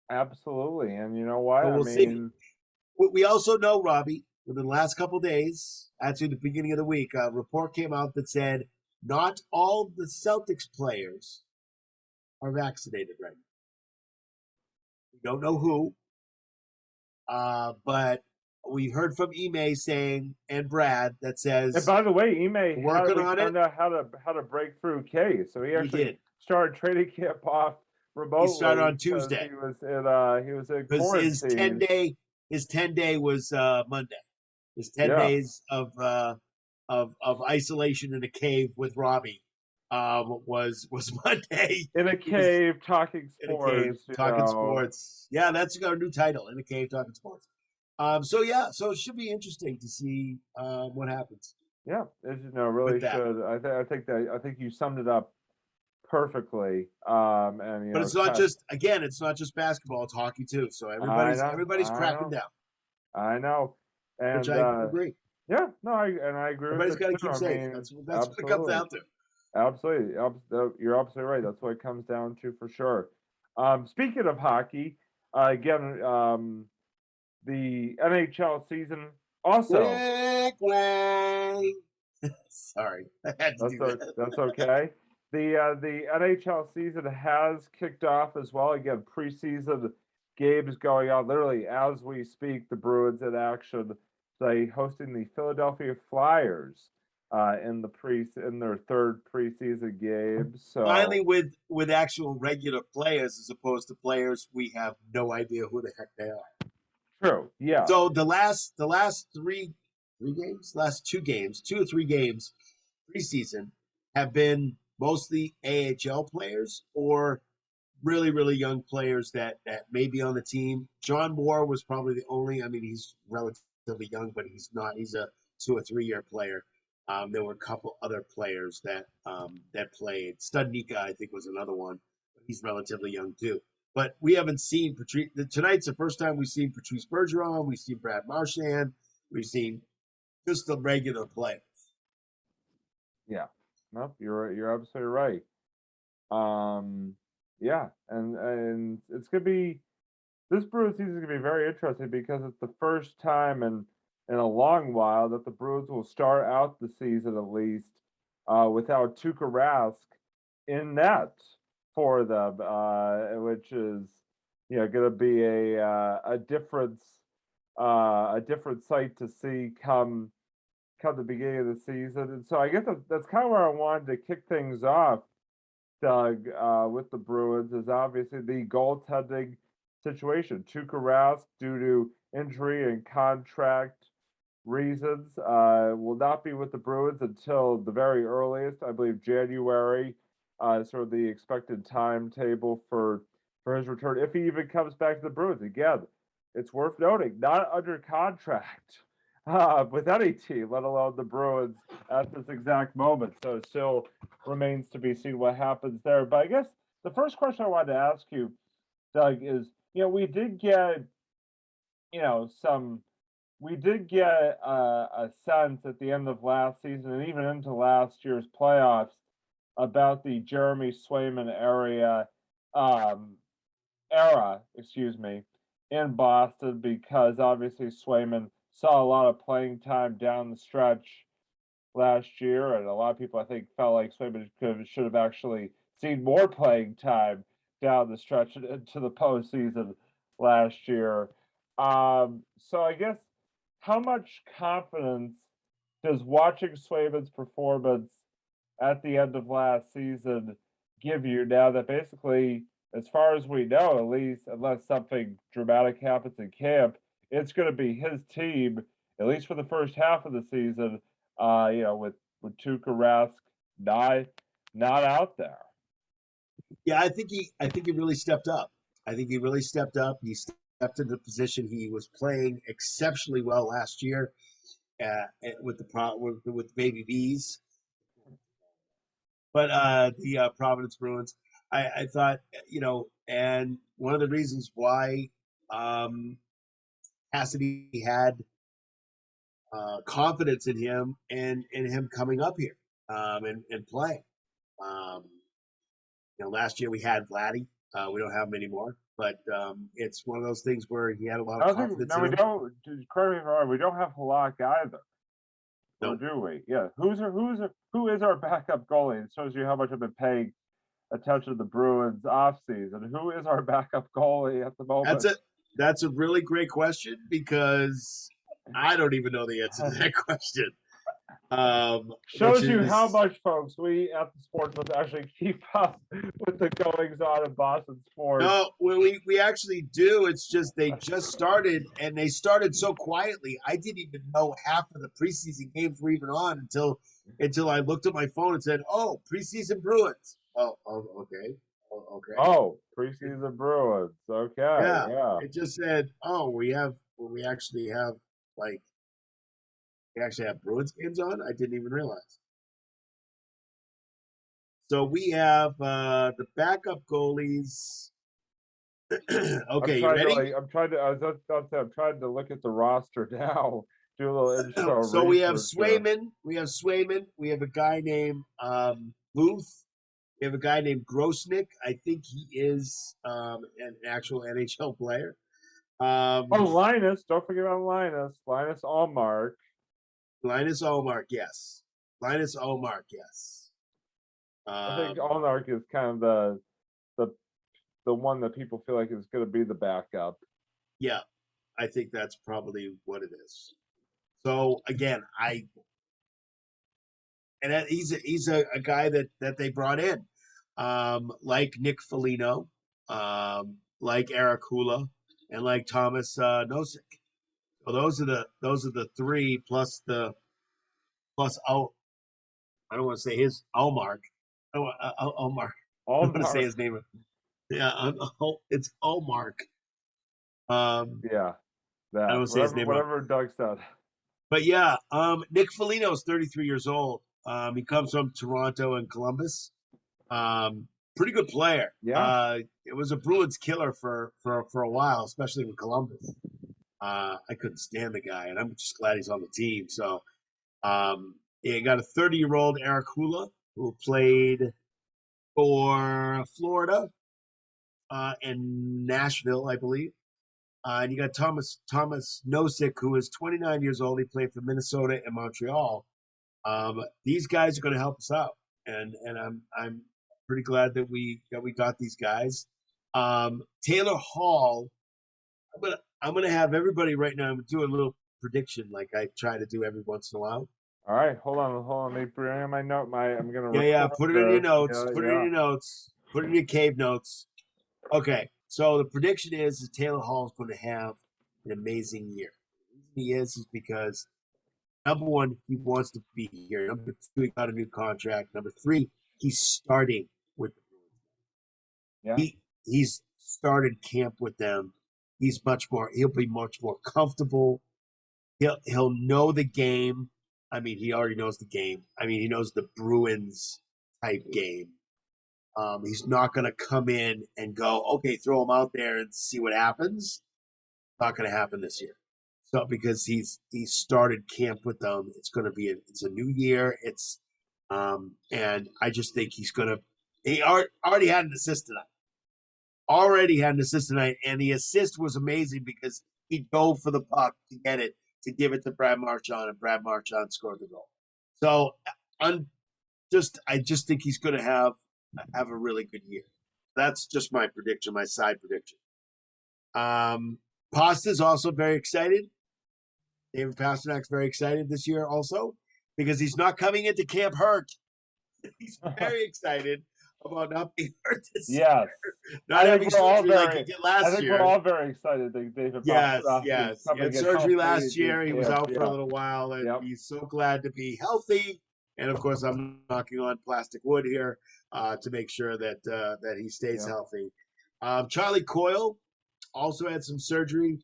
Absolutely. And you know what? So we'll see. We also know, Robbie, within the last couple of days, actually the beginning of the week, a report came out that said not all the Celtics players are vaccinated right now. We don't know who, but we heard from Ime saying, and Brad, that says. And by the way, Ime working on it. Found out how to break through K. So he actually started training camp off remotely. He started on Tuesday. He was in quarantine. His 10-day was Monday. His 10 days of isolation in a cave with Robbie was Monday. In a cave talking sports. Sports. Yeah, that's our new title, In a Cave Talking Sports. So it should be interesting to see what happens. Yeah, really should. I think you summed it up perfectly. And but it's not just basketball; it's hockey too. So everybody's cracking down. I know, and which I agree. Yeah, no, I agree. Everybody's got to keep safe. That's what it comes down to. Absolutely, you're absolutely right. That's what it comes down to for sure. Speaking of hockey, again. The NHL season also. Sorry, I had to do that. That's okay. The NHL season has kicked off as well. Again, preseason games going on literally as we speak. The Bruins in action. They hosting the Philadelphia Flyers in their third preseason game. So finally, with actual regular players as opposed to players we have no idea who the heck they are. True. Yeah. So the last two or three games preseason have been mostly AHL players or really, really young players that may be on the team. John Moore was probably the only. I mean, he's relatively young, but he's not. He's a 2 or 3 year player. There were a couple other players that played. Studnicka, I think, was another one. But he's relatively young too. But we haven't seen Patrice. Tonight's the first time we've seen Patrice Bergeron. We've seen Brad Marchand. We've seen just the regular players. Yeah. Nope. You're absolutely right. Yeah, and it's gonna be this Bruins season is gonna be very interesting because it's the first time in a long while that the Bruins will start out the season at least without Tuukka Rask in net for them, which is going to be a different sight to see come the beginning of the season. And so I guess that's kind of where I wanted to kick things off, Doug, with the Bruins, is obviously the goaltending situation. Tuukka Rask, due to injury and contract reasons. Will not be with the Bruins until the very earliest, I believe, January. Sort of the expected timetable for his return, if he even comes back to the Bruins. Again, it's worth noting, not under contract with any team, let alone the Bruins at this exact moment. So it still remains to be seen what happens there. But I guess the first question I wanted to ask you, Doug, is, we did get, a sense at the end of last season and even into last year's playoffs about the Jeremy Swayman era, in Boston, because obviously Swayman saw a lot of playing time down the stretch last year, and a lot of people, I think, felt like Swayman should have actually seen more playing time down the stretch into the postseason last year. So I guess, how much confidence does watching Swayman's performance at the end of last season give you, now that basically, as far as we know, at least, unless something dramatic happens in camp, it's going to be his team, at least for the first half of the season, with Tuukka Rask not out there. Yeah, I think he really stepped up. He stepped into the position. He was playing exceptionally well last year with baby bees. But the Providence Bruins, I thought, and one of the reasons why Cassidy had confidence in him and him coming up here and playing. Last year we had Vladdy. We don't have him anymore, but it's one of those things where he had a lot of confidence. We don't. Correct me if I'm wrong. We don't have Halak either. No. Or do we? Yeah. Who is our backup goalie? It shows you how much I've been paying attention to the Bruins offseason. Who is our backup goalie at the moment? That's a really great question, because I don't even know the answer to that question. Shows you how much, folks, we at the Sports must actually keep up with the goings on in Boston sports. No, we actually do. It's just they just started, and they started so quietly. I didn't even know half of the preseason games were even on until I looked at my phone and said, "Oh, preseason Bruins." Oh, okay. Okay. Oh, preseason Bruins. Okay. Yeah. It just said, "Oh, we actually have Bruins games on." I didn't even realize. So we have the backup goalies. Okay, you ready? I'm trying to look at the roster now. Do a little intro. So we have Swayman. We have a guy named Booth. We have a guy named Grosnick. I think he is an actual NHL player. Linus. Don't forget about Linus. Linus Allmark. Linus Allmark, yes. I think Allmark is kind of the one that people feel like is going to be the backup. Yeah, I think that's probably what it is. So again, he's a guy that they brought in, like Nick Felino, like Eric Hula, and like Thomas Nosek. So those are the three plus I don't want to say his Allmark. Allmark. I'm going to say his name. Yeah, it's Allmark. Yeah, that. I don't say his name. Whatever Doug said. But yeah, Nick Felino is 33 years old. He comes from Toronto and Columbus. Pretty good player. Yeah. It was a Bruins killer for a while, especially in Columbus. I couldn't stand the guy, and I'm just glad he's on the team. So, you got a 30-year-old Eric Hula, who played for Florida and Nashville, I believe. And you got Thomas Nosek, who is 29 years old. He played for Minnesota and Montreal. These guys are going to help us out, and I'm pretty glad that we got these guys. Taylor Hall. I'm gonna have everybody right now do a little prediction, like I try to do every once in a while. All right, hold on. Let me bring in my note. I'm gonna. Yeah. Put it in your notes. Put it in your notes. Put it in your cave notes. Okay. So the prediction is Taylor Hall is going to have an amazing year. The reason he is because Number one, he wants to be here. Number two, he got a new contract. Number three, he's starting with the Bruins. Yeah. He's started camp with them. He'll be much more comfortable. He'll know the game. I mean, he already knows the game. I mean, he knows the Bruins type game. He's not going to come in and go, okay, throw him out there and see what happens. Not going to happen this year. So because he started camp with them, it's going to be it's a new year. And I just think he's going to. He already had an assist tonight. And the assist was amazing because he dove for the puck to get it, to give it to Brad Marchand, and Brad Marchand scored the goal. So I just think he's going to have a really good year. That's just my prediction, my side prediction. Pasta's also very excited. David Pasternak's very excited this year also because he's not coming into camp hurt. He's very excited about not being hurt this year. Not having surgery like he did last year. I think we're all very excited that David Pasternak Yes. He had surgery last year. He was out for a little while, and he's so glad to be healthy. And, of course, I'm knocking on plastic wood here to make sure that he stays healthy. Charlie Coyle also had some surgery.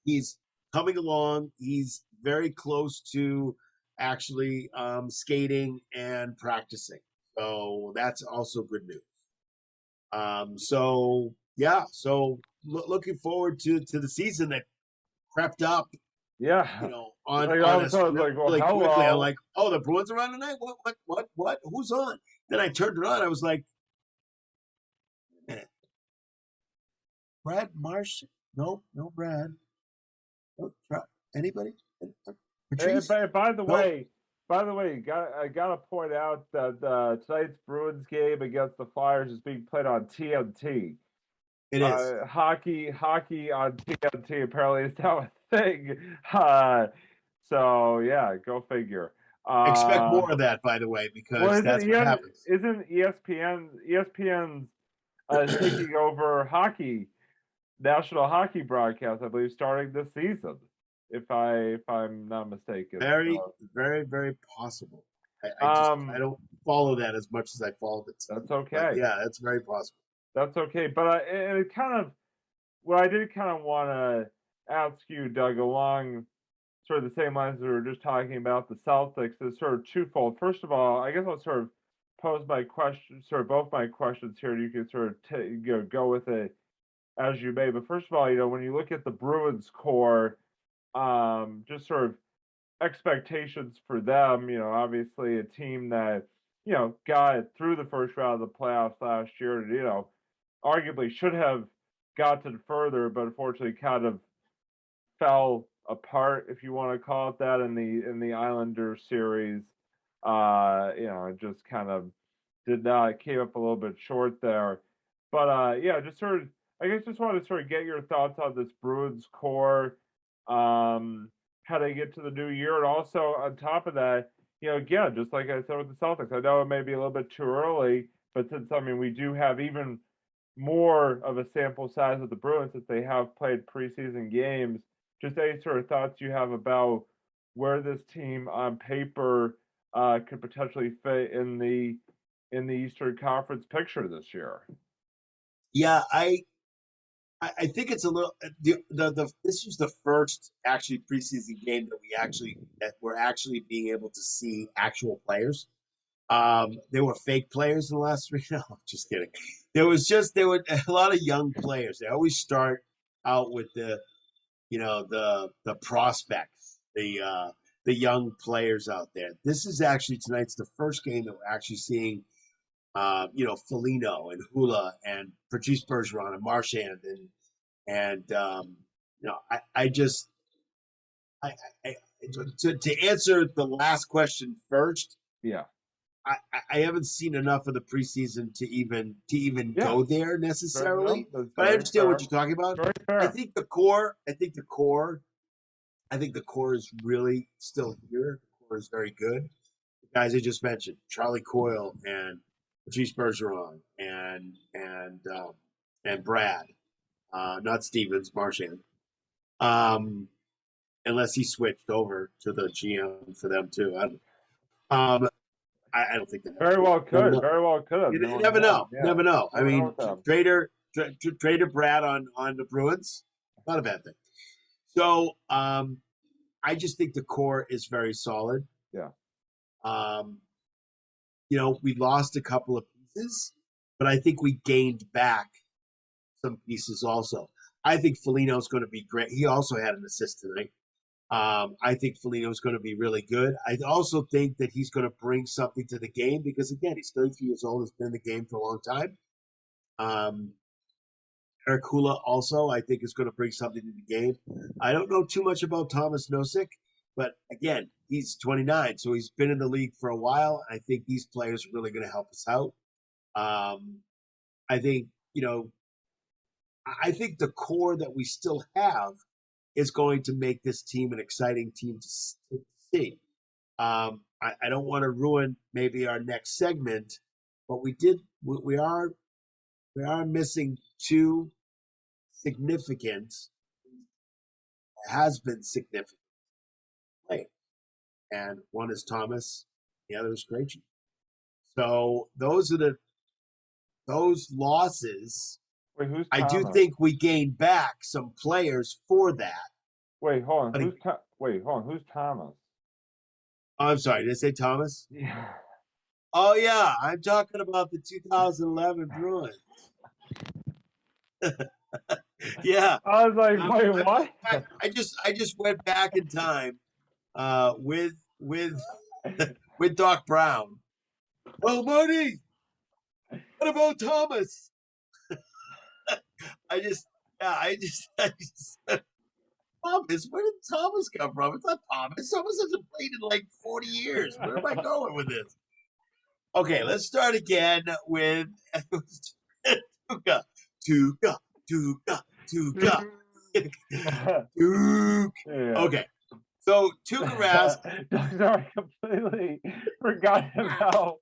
He's coming along. He's very close to actually skating and practicing. So that's also good news. So looking forward to the season that crept up. Yeah. On us really quickly. I'm like, oh, the Bruins are on tonight? What? Who's on? Then I turned it on. I was like, wait a minute. Brad Marsh? No Brad. No, anybody? Patrice? By the way, I gotta point out that tonight's Bruins game against the Flyers is being played on TNT. It is. Hockey on TNT apparently is now a thing. So yeah, go figure. Expect more of that, by the way, because that's what happens. Isn't ESPN's taking over hockey, national hockey broadcast, I believe, starting this season, if I'm not mistaken. Very, very, very possible. I don't follow that as much as I follow the team. That's okay. But yeah, that's very possible. That's okay. But it kind of, what I did kind of want to ask you, Doug, along sort of the same lines that we were just talking about the Celtics, is sort of twofold. First of all, I guess I'll sort of pose my question, sort of both my questions here, and you can sort of go with it as you may. But first of all, when you look at the Bruins core, just sort of expectations for them, obviously a team that, got through the first round of the playoffs last year, and, arguably should have gotten further, but unfortunately kind of fell apart, if you want to call it that, in the Islanders series. It just kind of came up a little bit short there. But just sort of, I guess, just wanted to sort of get your thoughts on this Bruins core, how they get to the new year, and also on top of that, again, just like I said with the Celtics, I know it may be a little bit too early, but since we do have even more of a sample size of the Bruins that they have played preseason games, just any sort of thoughts you have about where this team on paper could potentially fit in the Eastern Conference picture this year. Yeah, I think it's a little this was the first actually preseason game that we're actually being able to see actual players. There were fake players in the last 3. No, just kidding. There were a lot of young players. They always start out with the prospects, the young players out there. This is actually tonight's the first game that we're actually seeing, Felino and Hula and Patrice Bergeron and Marchand to answer the last question first. Yeah. I haven't seen enough of the preseason to even go there necessarily, but I understand what you're talking about. I think the core is really still here. The core is very good. The guys I just mentioned, Charlie Coyle and Patrice Bergeron and Brad, not Stevens, Marchand. unless he switched over to the GM for them too. I don't think that. Very well could. No. Very well could have. You No never one know. knows. Yeah. Never know. I Never know mean, with them. Trader Brad on the Bruins, not a bad thing. So I just think the core is very solid. Yeah. We lost a couple of pieces, but I think we gained back some pieces also. I think Felino's going to be great. He also had an assist tonight. I think Felino's going to be really good. I also think that he's going to bring something to the game because, again, he's 33 years old, has been in the game for a long time. Eric Hula also, I think, is going to bring something to the game. I don't know too much about Thomas Nosek, but, again, he's 29, so he's been in the league for a while. I think these players are really going to help us out. I think, I think the core that we still have is going to make this team an exciting team to see. I don't want to ruin maybe our next segment, but we are missing two has been significant players. And one is Thomas, the other is Krejci. So those losses. Wait, who's I Thomas? do think we gained back some players for that. Wait, hold on. Who's Thomas? Oh, I'm sorry. Did I say Thomas? Yeah. Oh, yeah. I'm talking about the 2011 Bruins. Yeah. I was like, wait, what? I just went back in time with Doc Brown. Oh, Marty, what about Thomas? I just Thomas, where did Thomas come from? It's not Thomas. Thomas hasn't played in like 40 years. Where am I going with this? Okay, let's start again with Tuca. Duke. Yeah. Okay. So Tuukka Rask. Sorry, completely forgot about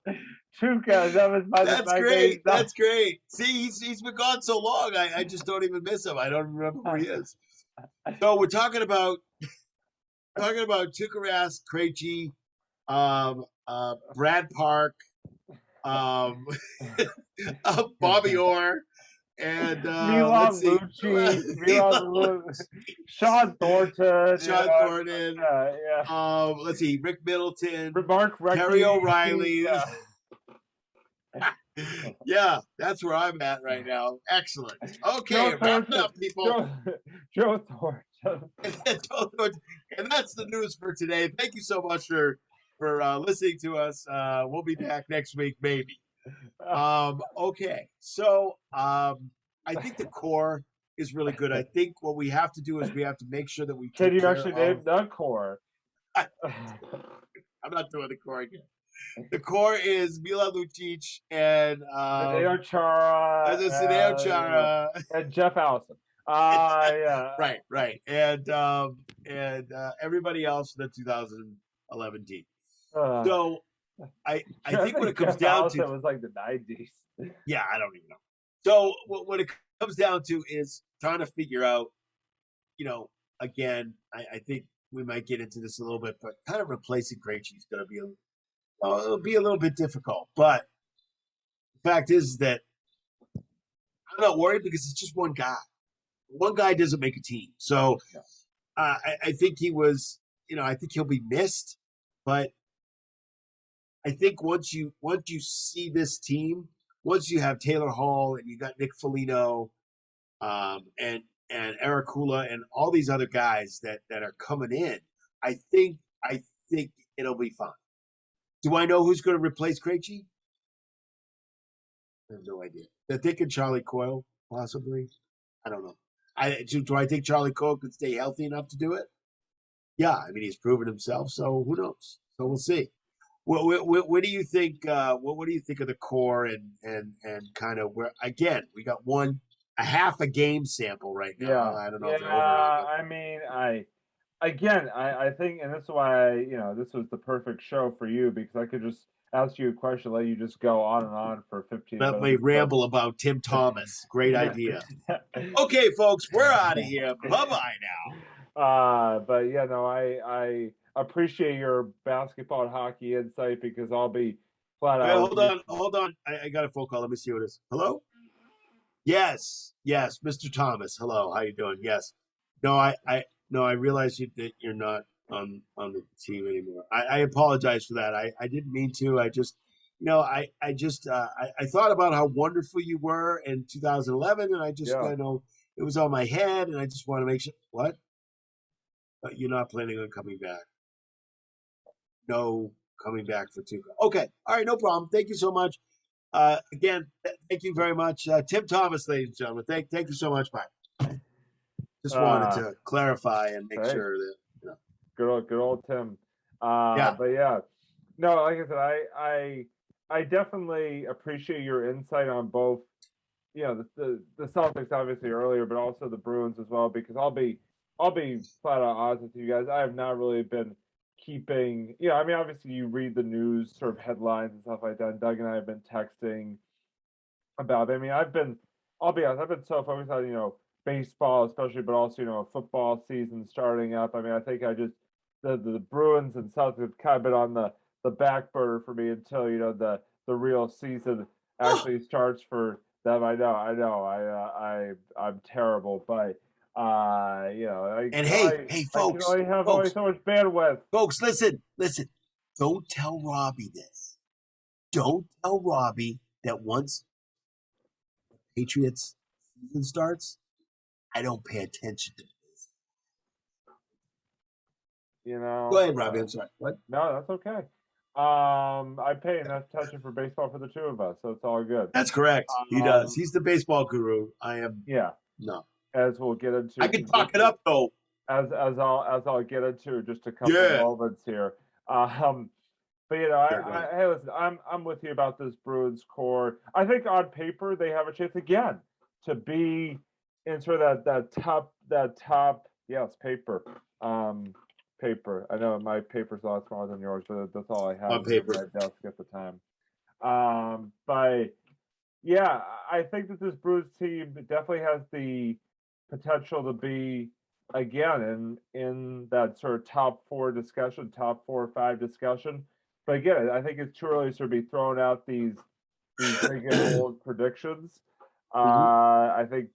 Tuca. That was my That's great. That's great. See, he's been gone so long. I just don't even miss him. I don't remember where he is. So we're talking about Tuukka Rask, Krejci, Brad Park, Bobby Orr, and Milan Lucic, Sean Thornton. Thornton. Yeah. Let's see, Rick Middleton, Mark Terry O'Reilly. Yeah. Yeah, that's where I'm at right now. Excellent. Okay, wrap it up, people. Joe Thornton. And that's the news for today. Thank you so much for listening to us. We'll be back next week, maybe. Okay, so I think the core is really good. I think what we have to do is we have to make sure that we Can you actually name the core? I'm not doing the core again. The core is Milan Lucic and Zdeno Chara and Jeff Allison. Yeah. Right. And everybody else in the 2011 team. So I think when it comes down to it was like the 90s. Yeah, I don't even know. So what it comes down to is trying to figure out, again, I think we might get into this a little bit, but kind of replacing Krejci is going to be it'll be a little bit difficult. But the fact is that I'm not worried because it's just one guy. One guy doesn't make a team. So I think he was, I think he'll be missed. But I think once you see this team, once you have Taylor Hall and you got Nick Felino, and Eric Hula and all these other guys that are coming in, I think it'll be fine. Do I know who's going to replace Krejci? I have no idea. They're thinking Charlie Coyle, possibly. I don't know. Do I think Charlie Coyle could stay healthy enough to do it? Yeah, I mean he's proven himself, so who knows? So we'll see. What do you think? What do you think of the core and kind of where? Again, we got a half a game sample right now. Yeah, I don't know. I mean, I think, and that's why this was the perfect show for you because I could just ask you a question, let you just go on and on for 15 minutes. Let me ramble about Tim Thomas. Great idea. Okay, folks, we're out of here. Bye-bye now. But yeah, no, I appreciate your basketball and hockey insight because I'll be flat Hey, out. hold on. I got a phone call. Let me see what it is. Hello? Yes, Mr. Thomas. Hello, how you doing? Yes. No, no, I realize that you're not on the team anymore. I apologize for that. I didn't mean to. I just, I thought about how wonderful you were in 2011, and I just, Yeah. it was on my head, and I just want to make sure. What? But you're not planning on coming back? No, coming back for two. Okay, all right, no problem. Thank you so much. Again, thank you very much, Tim Thomas, ladies and gentlemen. Thank you so much. Bye. Just wanted to clarify and make sure that good old Tim. Yeah. But yeah, no, like I said, I definitely appreciate your insight on both. You know, the Celtics obviously earlier, but also the Bruins as well. Because I'll be flat out honest with you guys. I have not really been keeping. I mean, obviously you read the news sort of headlines and stuff like that. And Doug and I have been texting about. I mean, I'll be honest. I've been so focused on baseball, especially, but also football season starting up. I mean, I think I just the Bruins and Celtics have kind of been on the back burner for me until the real season actually starts for them. I know. I'm terrible, but And hey, I can folks, only have only so much bandwidth. Folks, listen. Don't tell Robbie this. Don't tell Robbie that once the Patriots season starts, I don't pay attention to this. Go ahead, Robbie. I'm sorry. What? No, that's okay. I pay enough attention for baseball for the two of us, so it's all good. That's correct. He does. He's the baseball guru. I am. Yeah. No. As we'll get into. I can talk it up though. As I'll get into just a couple of moments here. But hey, listen, I'm with you about this Bruins core. I think on paper they have a chance again to be in sort of that top. Yes, paper. Paper. I know my paper's a lot smaller than yours, but that's all I have on paper at my desk at the time. But yeah, I think that this Bruins team definitely has the potential to be again in that sort of top 4 discussion, top 4 or 5 discussion. But again, I think it's too early to be throwing out these big and bold predictions. I think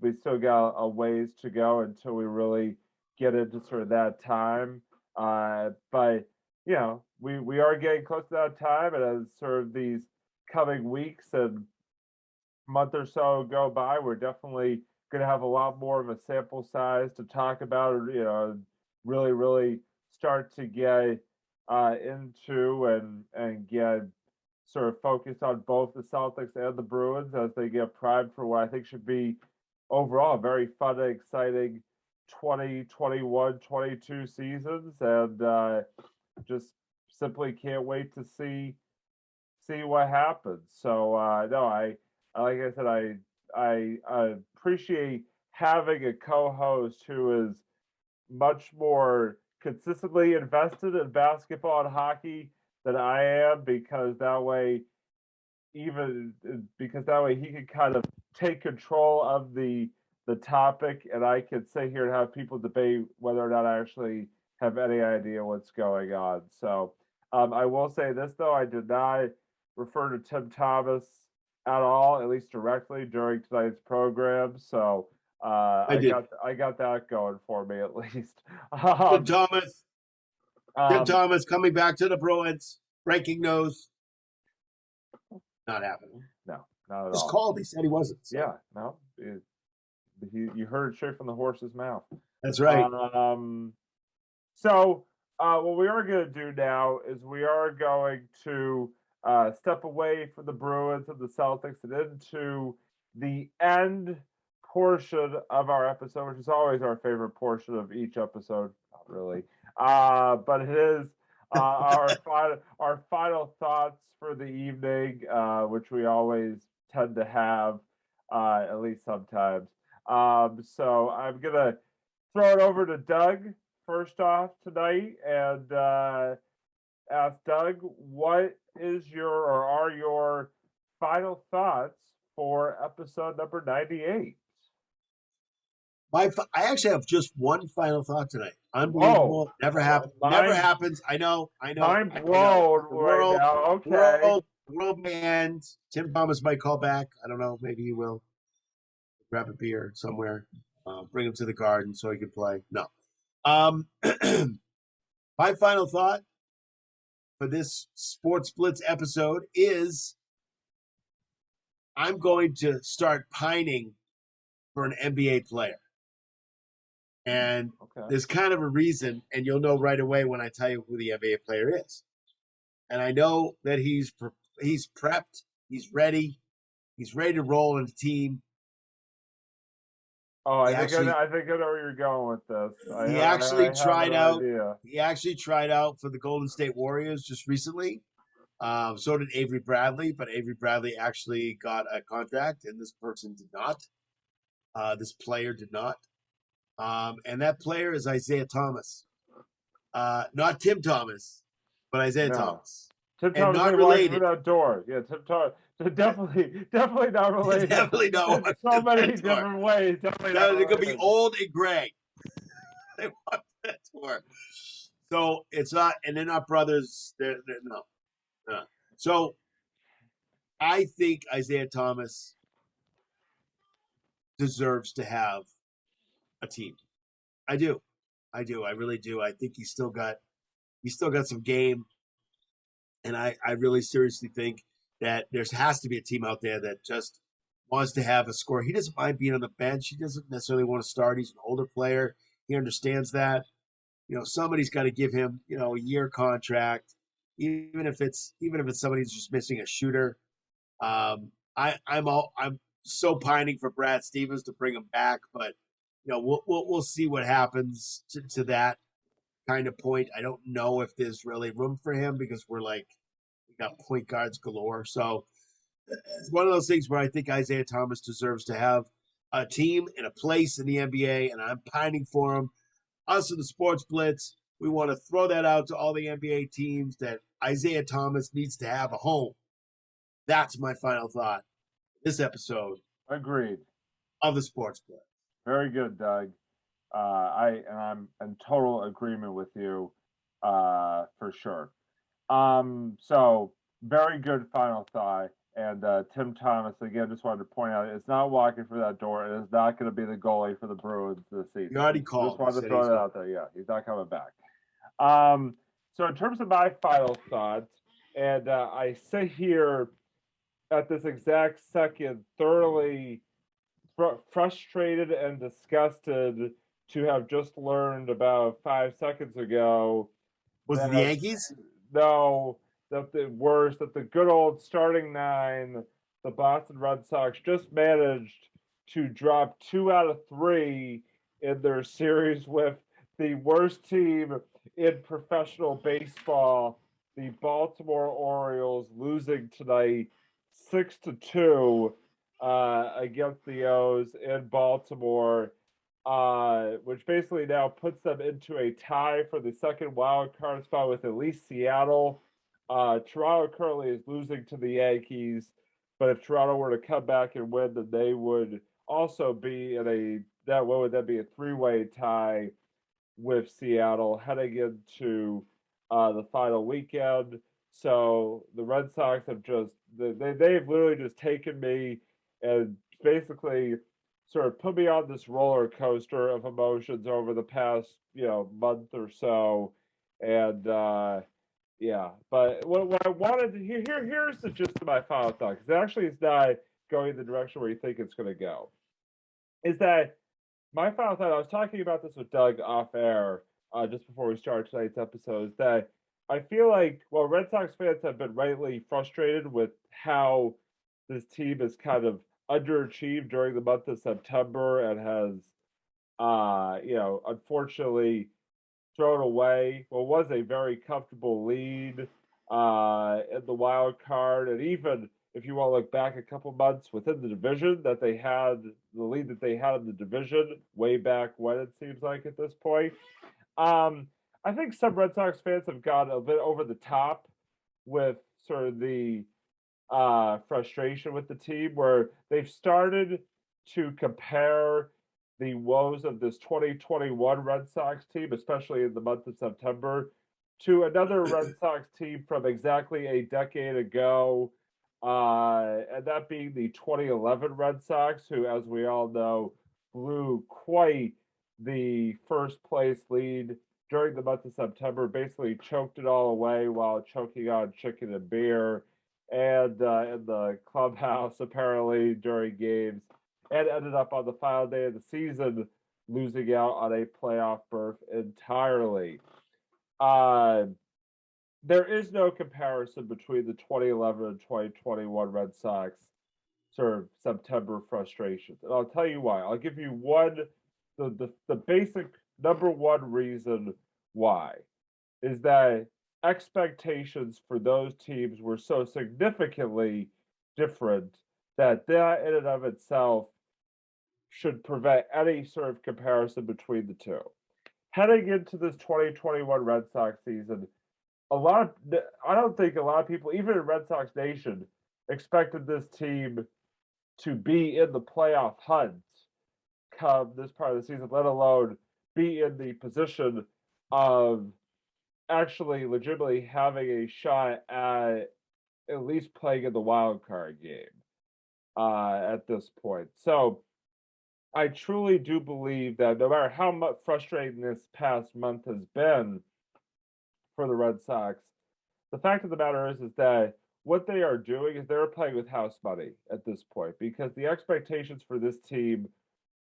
we still got a ways to go until we really get into sort of that time. But we are getting close to that time, and as sort of these coming weeks and month or so go by, we're definitely going to have a lot more of a sample size to talk about, really start to get into and get sort of focused on both the Celtics and the Bruins as they get primed for what I think should be overall a very fun and exciting 2021-22 seasons, and just simply can't wait to see what happens. So no, like I said, I appreciate having a co-host who is much more consistently invested in basketball and hockey than I am, because that way he can kind of take control of the topic, and I could sit here and have people debate whether or not I actually have any idea what's going on. So I will say this though, I did not refer to Tim Thomas at all, at least directly, during tonight's program. So I got that going for me at least. Tim Thomas coming back to the Bruins. Breaking news. Not happening. No, not at Just all. called. He said he wasn't. So. Yeah, no. You heard it straight from the horse's mouth. That's right. So what we are going to do now is we are going to step away from the Bruins and the Celtics and into the end portion of our episode, which is always our favorite portion of each episode. Not really, but it is our final thoughts for the evening, which we always tend to have, at least sometimes. So I'm gonna throw it over to Doug first off tonight, and ask Doug, what is are your final thoughts for episode number 98? I actually have just one final thought tonight. Unbelievable. Never happens. Never happens. I know. Mind I know. blown The right world, now. Okay. world may end. Tim Thomas might call back. I don't know. Maybe he will. Grab a beer somewhere. Bring him to the garden so he can play. No. My final thought for this Sports Blitz episode is I'm going to start pining for an NBA player. And there's kind of a reason, and you'll know right away when I tell you who the NBA player is. And I know that he's prepped, he's ready to roll in the team. Oh, I think I know where you're going with this. He actually tried out for the Golden State Warriors just recently. So did Avery Bradley, but Avery Bradley actually got a contract, and this person did not. This player did not. And that player is Isaiah Thomas. Not Tim Thomas, but Isaiah Thomas. Tim Thomas not related. For that door. Yeah, Tim Thomas. Definitely not related. Definitely not. In so many different ways. Definitely not. They're going to be old and gray. They want that tour. So it's not, and they're not brothers. They're no. So I think Isaiah Thomas deserves to have a team. I do. I really do. I think he's still got some game. And I really seriously think that there has to be a team out there that just wants to have a score. He doesn't mind being on the bench. He doesn't necessarily want to start. He's an older player. He understands that. Somebody's got to give him, a year contract, even if it's somebody who's just missing a shooter. I'm so pining for Brad Stevens to bring him back, but we'll see what happens to that kind of point. I don't know if there's really room for him because we got point guards galore. So it's one of those things where I think Isaiah Thomas deserves to have a team and a place in the NBA, and I'm pining for him. Us in the Sports Blitz, we want to throw that out to all the NBA teams that Isaiah Thomas needs to have a home. That's my final thought. This episode. Agreed. Of the Sports Blitz. Very good, Doug. I'm in total agreement with you, for sure. So very good final thought. And Tim Thomas, again, just wanted to point out, it's not walking through that door. It is not going to be the goalie for the Bruins this season. You already called. Just wanted to throw that out there. Yeah, he's not coming back. So in terms of my final thoughts, and I sit here at this exact second thoroughly frustrated and disgusted to have just learned about 5 seconds ago. Was it the Yankees? No, that the good old starting 9, the Boston Red Sox, just managed to drop 2 out of 3 in their series with the worst team in professional baseball, the Baltimore Orioles, losing tonight 6-2 against the O's in Baltimore, which basically now puts them into a tie for the second wild card spot with at least Seattle. Toronto currently is losing to the Yankees, but if Toronto were to come back and win, then they would also be in what would that be, a 3-way tie with Seattle heading into the final weekend. So the Red Sox have they've literally just taken me and basically sort of put me on this roller coaster of emotions over the past, month or so. And yeah, but what I wanted to here's the gist of my final thought, because actually it's not going the direction where you think it's going to go. Is that my final thought? I was talking about this with Doug off air just before we started tonight's episode. Is that I feel like, Red Sox fans have been rightly frustrated with how this team has kind of underachieved during the month of September and has, unfortunately thrown away what was a very comfortable lead in the wild card. And even if you want to look back a couple months within the division, that they had the lead that they had in the division way back when, it seems like at this point. I think some Red Sox fans have gone a bit over the top with sort of the frustration with the team, where they've started to compare the woes of this 2021 Red Sox team, especially in the month of September, to another Red Sox team from exactly a decade ago, and that being the 2011 Red Sox, who, as we all know, blew quite the first place lead during the month of September, basically choked it all away while choking on chicken and beer, and in the clubhouse apparently during games, and ended up on the final day of the season losing out on a playoff berth entirely. There is no comparison between the 2011 and 2021 Red Sox sort of September frustrations. And I'll tell you why. I'll give you the basic number one reason why is that expectations for those teams were so significantly different that in and of itself should prevent any sort of comparison between the two. Heading into this 2021 Red Sox season, I don't think a lot of people, even in Red Sox Nation, expected this team to be in the playoff hunt come this part of the season, let alone be in the position of actually legitimately having a shot at least playing in the wild card game at this point. So I truly do believe that no matter how much frustrating this past month has been for the Red Sox, the fact of the matter is that what they are doing is they're playing with house money at this point, because the expectations for this team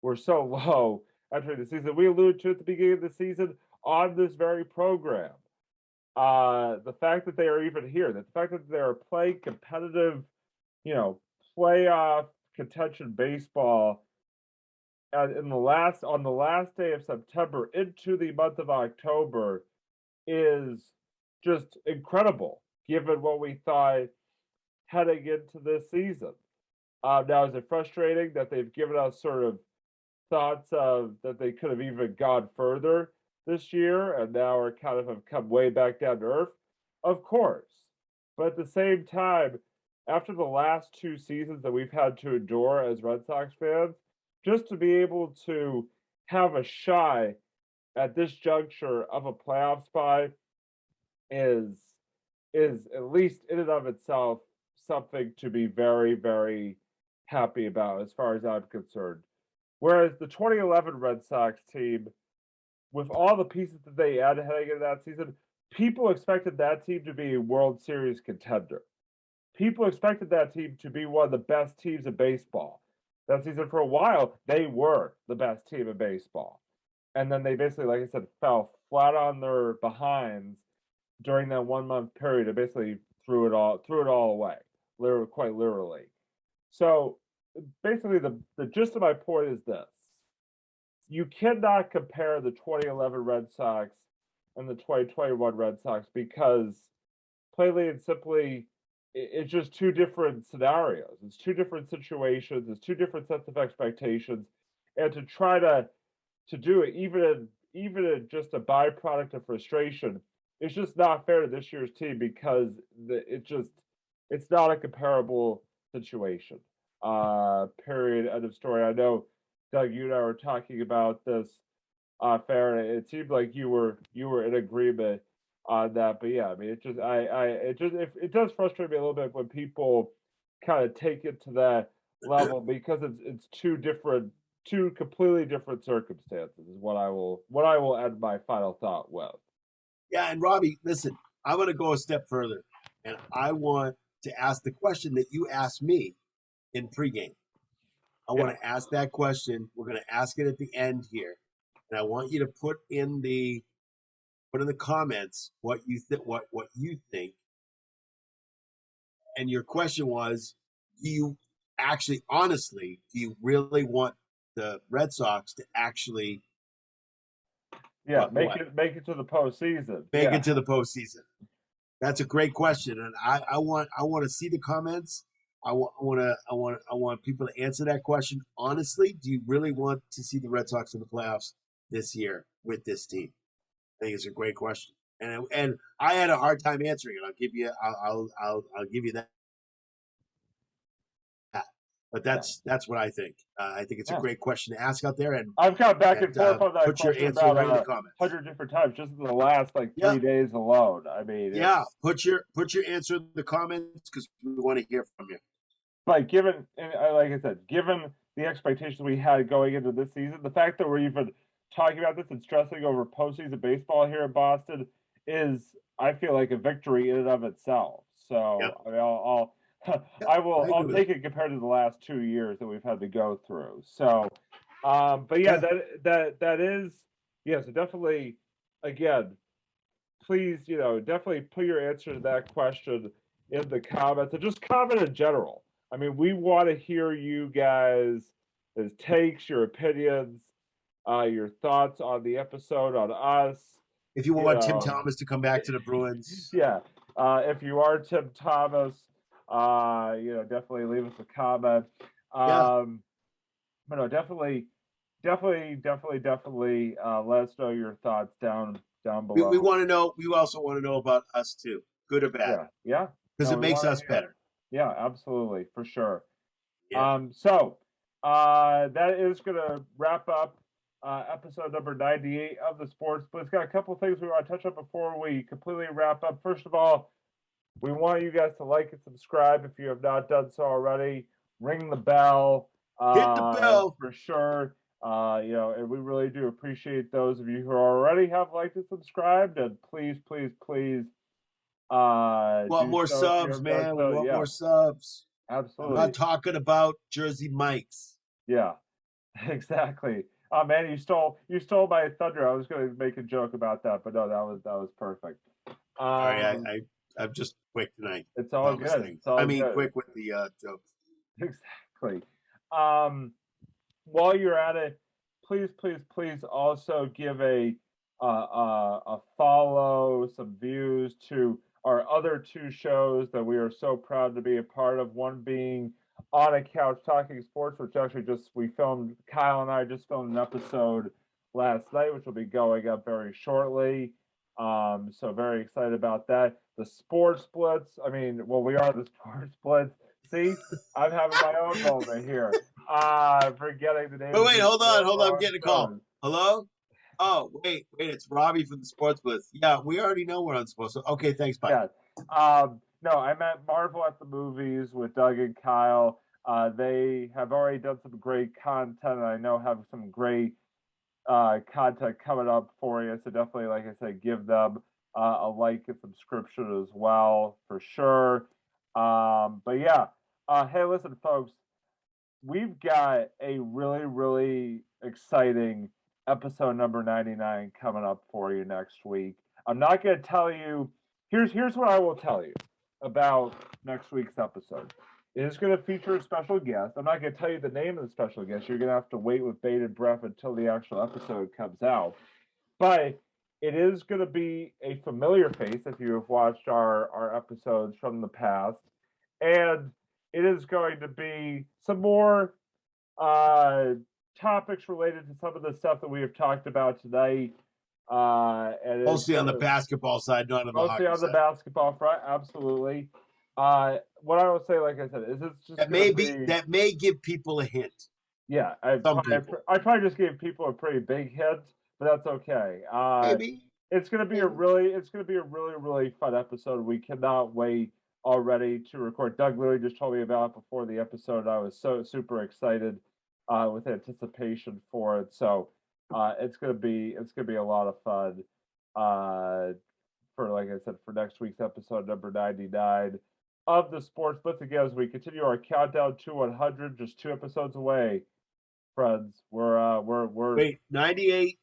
were so low entering the season. We alluded to at the beginning of the season on this very program. The fact that they are even here, the fact that they are playing competitive, playoff contention baseball on the last day of September into the month of October is just incredible, given what we thought heading into this season. Now, is it frustrating that they've given us sort of thoughts of that they could have even gone further this year, and now are kind of have come way back down to earth? Of course. But at the same time, after the last two seasons that we've had to endure as Red Sox fans, just to be able to have a shot at this juncture of a playoff spot is at least in and of itself something to be very, very happy about as far as I'm concerned. Whereas the 2011 Red Sox team, with all the pieces that they added heading into that season, people expected that team to be a World Series contender. People expected that team to be one of the best teams in baseball. That season, for a while, they were the best team in baseball. And then they basically, like I said, fell flat on their behinds during that 1 month period and basically threw it all away, quite literally. So basically, the gist of my point is this: you cannot compare the 2011 Red Sox and the 2021 Red Sox, because plainly and simply, it's just two different scenarios. It's two different situations. It's two different sets of expectations, and to try to do it even in just a byproduct of frustration, it's just not fair to this year's team, because it's not a comparable situation. Period. End of story. I know, Doug, you and I were talking about this fair, and it seemed like you were in agreement on that. But yeah, I mean, it does frustrate me a little bit when people kind of take it to that level, because it's two completely different circumstances is what I will end my final thought with. Yeah, and Robbie, listen, I'm going to go a step further, and I want to ask the question that you asked me in pregame. I want to ask that question. We're going to ask it at the end here, and I want you to put in the comments what you think. And your question was, do you really want the Red Sox to actually make it to the postseason? Make it to the postseason. That's a great question, and I want to see the comments. I want people to answer that question honestly. Do you really want to see the Red Sox in the playoffs this year with this team? I think it's a great question, and I had a hard time answering it. I'll give you that. But that's what I think. I think it's a great question to ask out there, and I've got back and forth on that put your question answer about right in the comments. 100 different times just in the last 3 days alone. I mean, put your answer in the comments because we want to hear from you. But given, like I said, given the expectations we had going into this season, the fact that we're even talking about this and stressing over postseason baseball here in Boston is, I feel like, a victory in and of itself. So I mean, I'll take it compared to the last 2 years that we've had to go through. So, but that is, so definitely, again, please, definitely put your answer to that question in the comments, and just comment in general. I mean, we want to hear you guys' takes, your opinions, your thoughts on the episode, on us. If you want Tim Thomas to come back to the Bruins. If you are Tim Thomas, definitely leave us a comment. But no, definitely let us know your thoughts down below. We want to know. We also want to know about us too, good or bad. Yeah. Because it makes us better. Yeah, absolutely, for sure. Yeah. So that is going to wrap up episode number 98 of the Sports Blitz. Got a couple things we want to touch on before we completely wrap up. First of all, we want you guys to like and subscribe if you have not done so already. Ring the bell. Hit the bell for sure. And we really do appreciate those of you who already have liked and subscribed. And please, want more subs, man. We want more subs. Absolutely. I'm not talking about Jersey Mikes. Yeah, exactly. Oh man, you stole my thunder. I was going to make a joke about that, but no, that was perfect. Sorry, I'm just quick tonight. It's all good. Quick with the jokes. Exactly. While you're at it, please also give a follow, some views to our other two shows that we are so proud to be a part of. One being On a Couch Talking Sports, which actually Kyle and I just filmed an episode last night, which will be going up very shortly. So very excited about that. The Sports Blitz. I mean, well, we are the Sports Blitz. See, I'm having my own moment here. Forgetting the name. But wait, hold on. I'm getting a call. Hello? Oh, wait, it's Robbie from the Sports Blitz. Yeah, we already know we're on Sports. Okay, thanks, bye. Yeah. No, I meant Marvel at the Movies with Doug and Kyle. They have already done some great content, and I know have some great content coming up for you. So definitely, like I said, give them a like and subscription as well, for sure. But yeah, hey, listen, folks, we've got a really, really exciting episode number 99 coming up for you next week. I'm not going to tell you. Here's what I will tell you about next week's episode. It is going to feature a special guest. I'm not going to tell you the name of the special guest. You're going to have to wait with bated breath until the actual episode comes out. But it is going to be a familiar face if you have watched our episodes from the past. And it is going to be some more topics related to some of the stuff that we have talked about tonight. And mostly on the basketball side, not on the hockey side. Mostly on the basketball front, absolutely. What I will say, like I said, is it's just that may give people a hint. Yeah, I probably just gave people a pretty big hint, but that's okay. Maybe it's gonna be a really fun episode. We cannot wait already to record. Doug literally just told me about it before the episode. I was so super excited with anticipation for it. So it's gonna be a lot of fun. For, like I said, for next week's episode number 99 of the Sports Blitz. Again, as we continue our countdown to 100, just 2 episodes away, friends. We're wait, 98,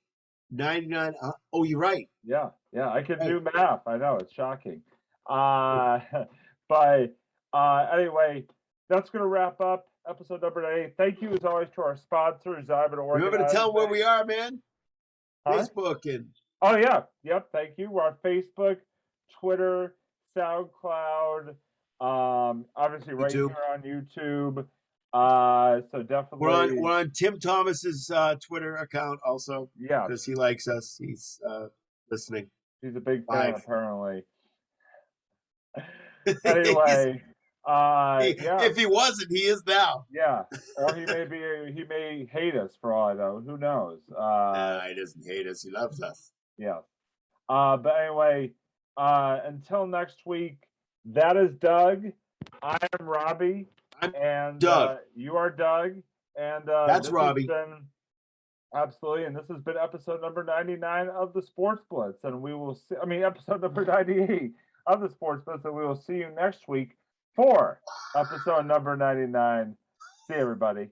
99. Oh, you're right. Yeah, I can do math. I know, it's shocking. But anyway, that's going to wrap up episode number 98. Thank you, as always, to our sponsors, Zyman Organizing. Remember to tell them where we are, man. Facebook and... Oh, yeah. Yep, thank you. We're on Facebook, Twitter, SoundCloud, obviously right here on YouTube. So definitely... We're on Tim Thomas's Twitter account also. Yeah. Because he likes us. He's listening. He's a big fan, apparently. Anyway, Yeah. If he wasn't, he is now. Yeah, or he may hate us for all I know. Who knows? He doesn't hate us. He loves us. Yeah. But anyway, until next week, that is Doug. I am Robbie. I'm Doug. You are Doug. And That's Robbie. Absolutely. And this has been episode number 99 of the Sports Blitz. And we will see, episode number 98 of the Sports Blitz. And we will see you next week for episode number 99. See you, everybody.